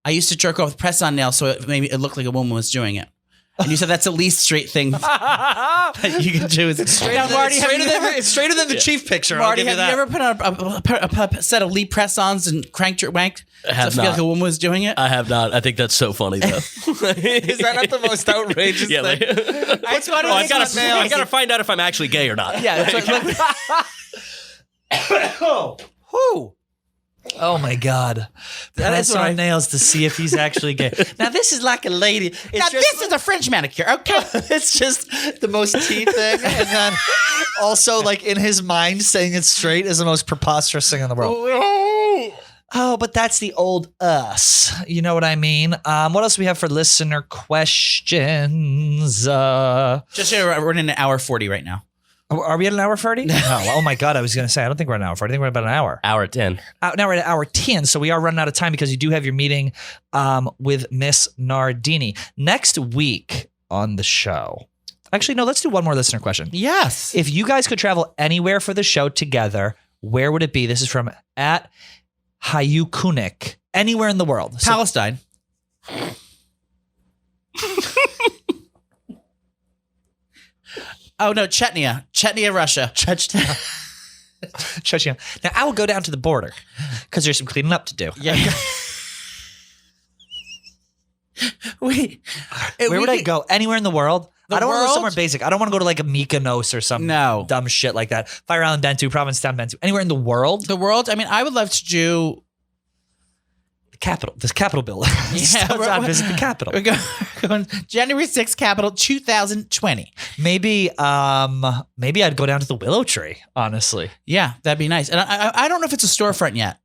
I used to jerk off with press on nails, so it looked like a woman was doing it. And you said that's the least straight thing that you can do. It's straighter than the Chief picture. Marty, have you ever put on a set of Lee press-ons and cranked your wank? I have not. Feel like a woman was doing it? I have not. I think that's so funny, though. Is that not the most outrageous thing? Like, I gotta find out if I'm actually gay or not. Yeah. Oh my God. Press on nails to see if he's actually gay. Now this is like a lady. This is a French manicure, okay? It's just the most tea thing. And then also like in his mind saying it's straight is the most preposterous thing in the world. Oh, but that's the old us. You know what I mean? What else do we have for listener questions? Just we're in an hour 40 right now. Are we at an hour 30? No. Oh my God. I was going to say, I don't think we're at an hour 40. I think we're at about an hour. Hour 10. Now we're at hour 10. So we are running out of time because you do have your meeting with Miss Nardini. Next week on the show. Actually, no, let's do one more listener question. Yes. If you guys could travel anywhere for the show together, where would it be? This is from @Hayukunik. Anywhere in the world. So- Palestine. Oh, no, Chechnya, Russia. Chechnya. Now, I will go down to the border because there's some cleaning up to do. Yeah. Wait. Where would I go? Anywhere in the world? I don't want to go world? somewhere basic. I don't want to go to like a Mykonos or some No. dumb shit like that. Fire Island Bentu, Provincetown Bentu. Anywhere in the world? The world? I mean, I would love to do... This Capitol building. Yeah, visit the Capitol. We're going January 6th, Capitol 2020. Maybe I'd go down to the Willow Tree, honestly. Yeah, that'd be nice. And I don't know if it's a storefront yet.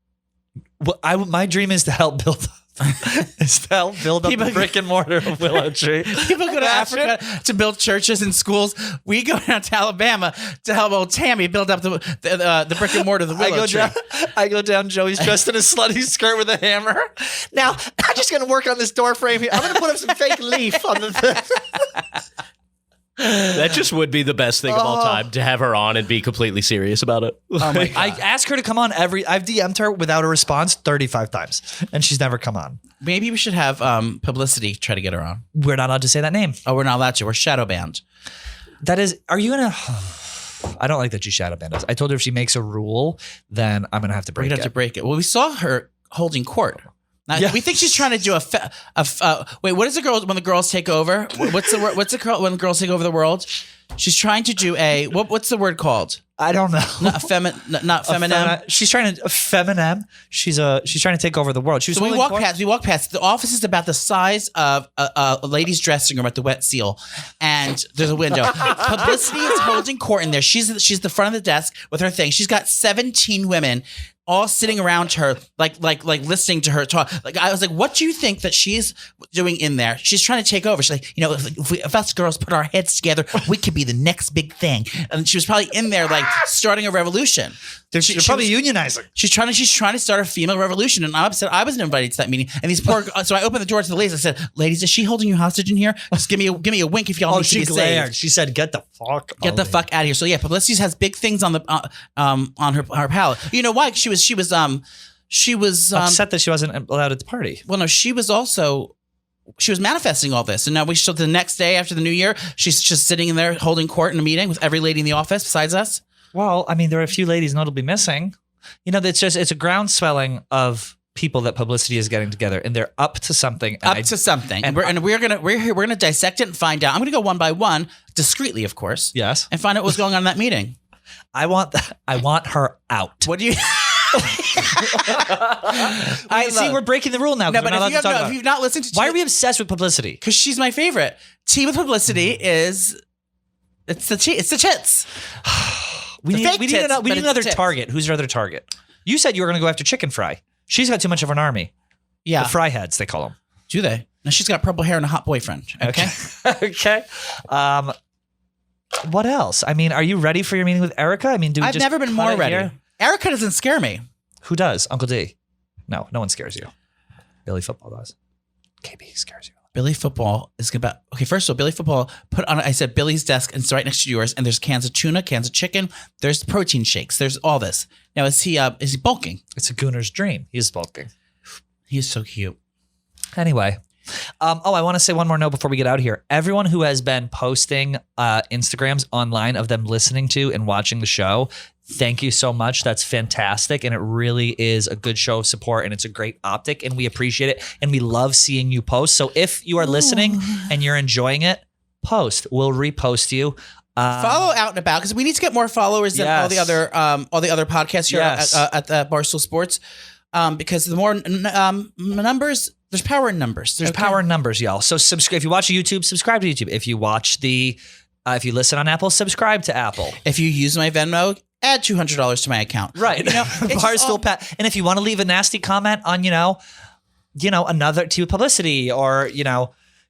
Well, my dream is to help build up the brick and mortar of Willow Tree. People go to Africa to build churches and schools. We go down to Alabama to help old Tammy build up the brick and mortar of the Willow Tree. I go down. Joey's dressed in a slutty skirt with a hammer. Now, I'm just going to work on this door frame here. I'm going to put up some fake leaf on the thing. That just would be the best thing of all time, to have her on and be completely serious about it. Oh my God. I asked her to come on I've DM'd her without a response 35 times, and she's never come on. Maybe we should have Publyssity try to get her on. We're not allowed to say that name. Oh, we're not allowed to. We're shadow banned. Are you going to... I don't like that she shadow banned us. I told her if she makes a rule, then I'm going to have to break it. We'd have to break it. Well, we saw her holding court. Now, Yeah. we think she's trying to do wait, what is the girl when the girls take over? What's the word? What's the girl when the girls take over the world? She's trying to do what's the word called? I don't know. Not feminine. She's trying to feminine. She's trying to take over the world. So we walk past. The office is about the size of a lady's dressing room at the Wet Seal, and there's a window. Publyssity is holding court in there. She's the front of the desk with her thing. She's got 17 women all sitting around her, like listening to her talk. Like, I was like, what do you think that she's doing in there? She's trying to take over. She's like, if us girls put our heads together, we could be the next big thing. And she was probably in there, like, starting a revolution. They're probably unionizing. She's trying to start a female revolution, and I'm upset I wasn't invited to that meeting. And these poor, so I opened the door to the ladies. I said, "Ladies, is she holding you hostage in here? Just give me a wink if y'all need to be saved." She said, "Get the fuck fuck out of here." So yeah, Publyssity has big things on the on her palette. You know why? She was upset that she wasn't allowed at the party. Well, no, she was manifesting all this, and now so the next day after the New Year, she's just sitting in there holding court in a meeting with every lady in the office besides us. Well, I mean, there are a few ladies notably missing. It's a groundswelling of people that Publyssity is getting together, and they're up to something. And we're gonna dissect it and find out. I'm gonna go one by one, discreetly, of course. Yes, and find out what's going on in that meeting. I want her out. What do you? We're breaking the rule now. No, but if you've not listened to, why are we obsessed with Publyssity? Because she's my favorite. Tea with Publyssity is it's the chits. We need another target. Who's your other target? You said you were going to go after Chicken Fry. She's got too much of an army. Yeah. The fry heads, they call them. Do they? Now she's got purple hair and a hot boyfriend. Okay. Okay. What else? I mean, are you ready for your meeting with Erika? I mean, I've never been more ready. Here? Erika doesn't scare me. Who does? Uncle D. No one scares you. Billy Football does. KB scares you. Billy Football is about, okay, first of all, Billy Football put on, I said Billy's desk, and it's right next to yours, and there's cans of tuna, cans of chicken, there's protein shakes, there's all this. Now, is he bulking? It's a gooner's dream. He's bulking. He is so cute. Anyway. I want to say one more note before we get out of here. Everyone who has been posting Instagrams online of them listening to and watching the show, thank you so much. That's fantastic. And it really is a good show of support, and it's a great optic, and we appreciate it. And we love seeing you post. So if you are listening and you're enjoying it, post. We'll repost you. Follow Out and About, because we need to get more followers than all the other podcasts here at the Barstool Sports. Because the more numbers, there's power in numbers. There's power in numbers, y'all. So subscribe. If you watch YouTube, subscribe to YouTube. If you watch if you listen on Apple, subscribe to Apple. If you use my Venmo, add $200 to my account. Right. Barstool Pat. And if you want to leave a nasty comment on, another to Publyssity or,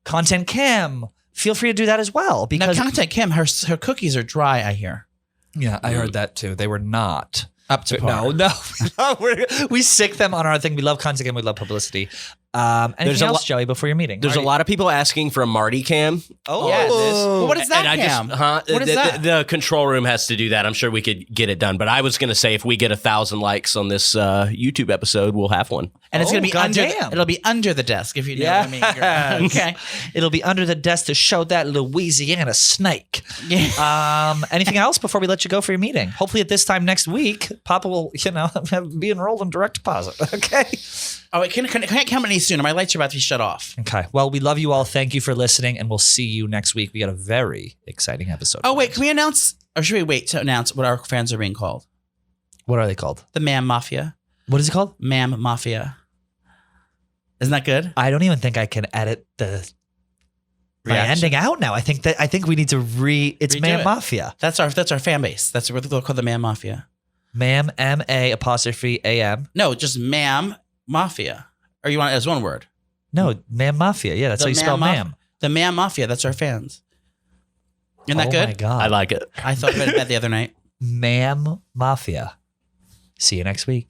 Content Kim, feel free to do that as well. Because now, Content Kim, her cookies are dry, I hear. Yeah, I heard that too. They were not Up to par. No. We sick them on our thing. We love content and we love publicity. Anything else, Joey, before your meeting? There's a lot of people asking for a Marty cam. Oh, Yes. Well, what is that, And Cam? What is that? The control room has to do that. I'm sure we could get it done. But I was going to say, if we get 1,000 likes on this YouTube episode, we'll have one. And it's going to be goddamn. it'll be under the desk, if you know what I mean. Girl. Okay. It'll be under the desk to show that Louisiana snake. Yeah. Anything else before we let you go for your meeting? Hopefully at this time next week, Papa will, be enrolled in direct deposit. Okay. Oh, wait, can I come any sooner? My lights are about to be shut off. Okay. Well, we love you all. Thank you for listening, and we'll see you next week. We got a very exciting episode. Oh, wait, can we announce, or should we wait to announce what our fans are being called? What are they called? The Mam Mafia. What is it called? Mam Mafia. Isn't that good? I don't even think I can edit my ending out now. I think we need to it's Redo Mam it. Mafia. That's our fan base. That's what they'll call the Mam Mafia. Mam, M-A''A'. No, just Mam Mafia. Or you want it as one word? No, Mam Mafia. Yeah, that's how you spell Mam. The Mam Mafia. That's our fans. Isn't that good? Oh my God. I like it. I thought about it the other night. Mam Mafia. See you next week.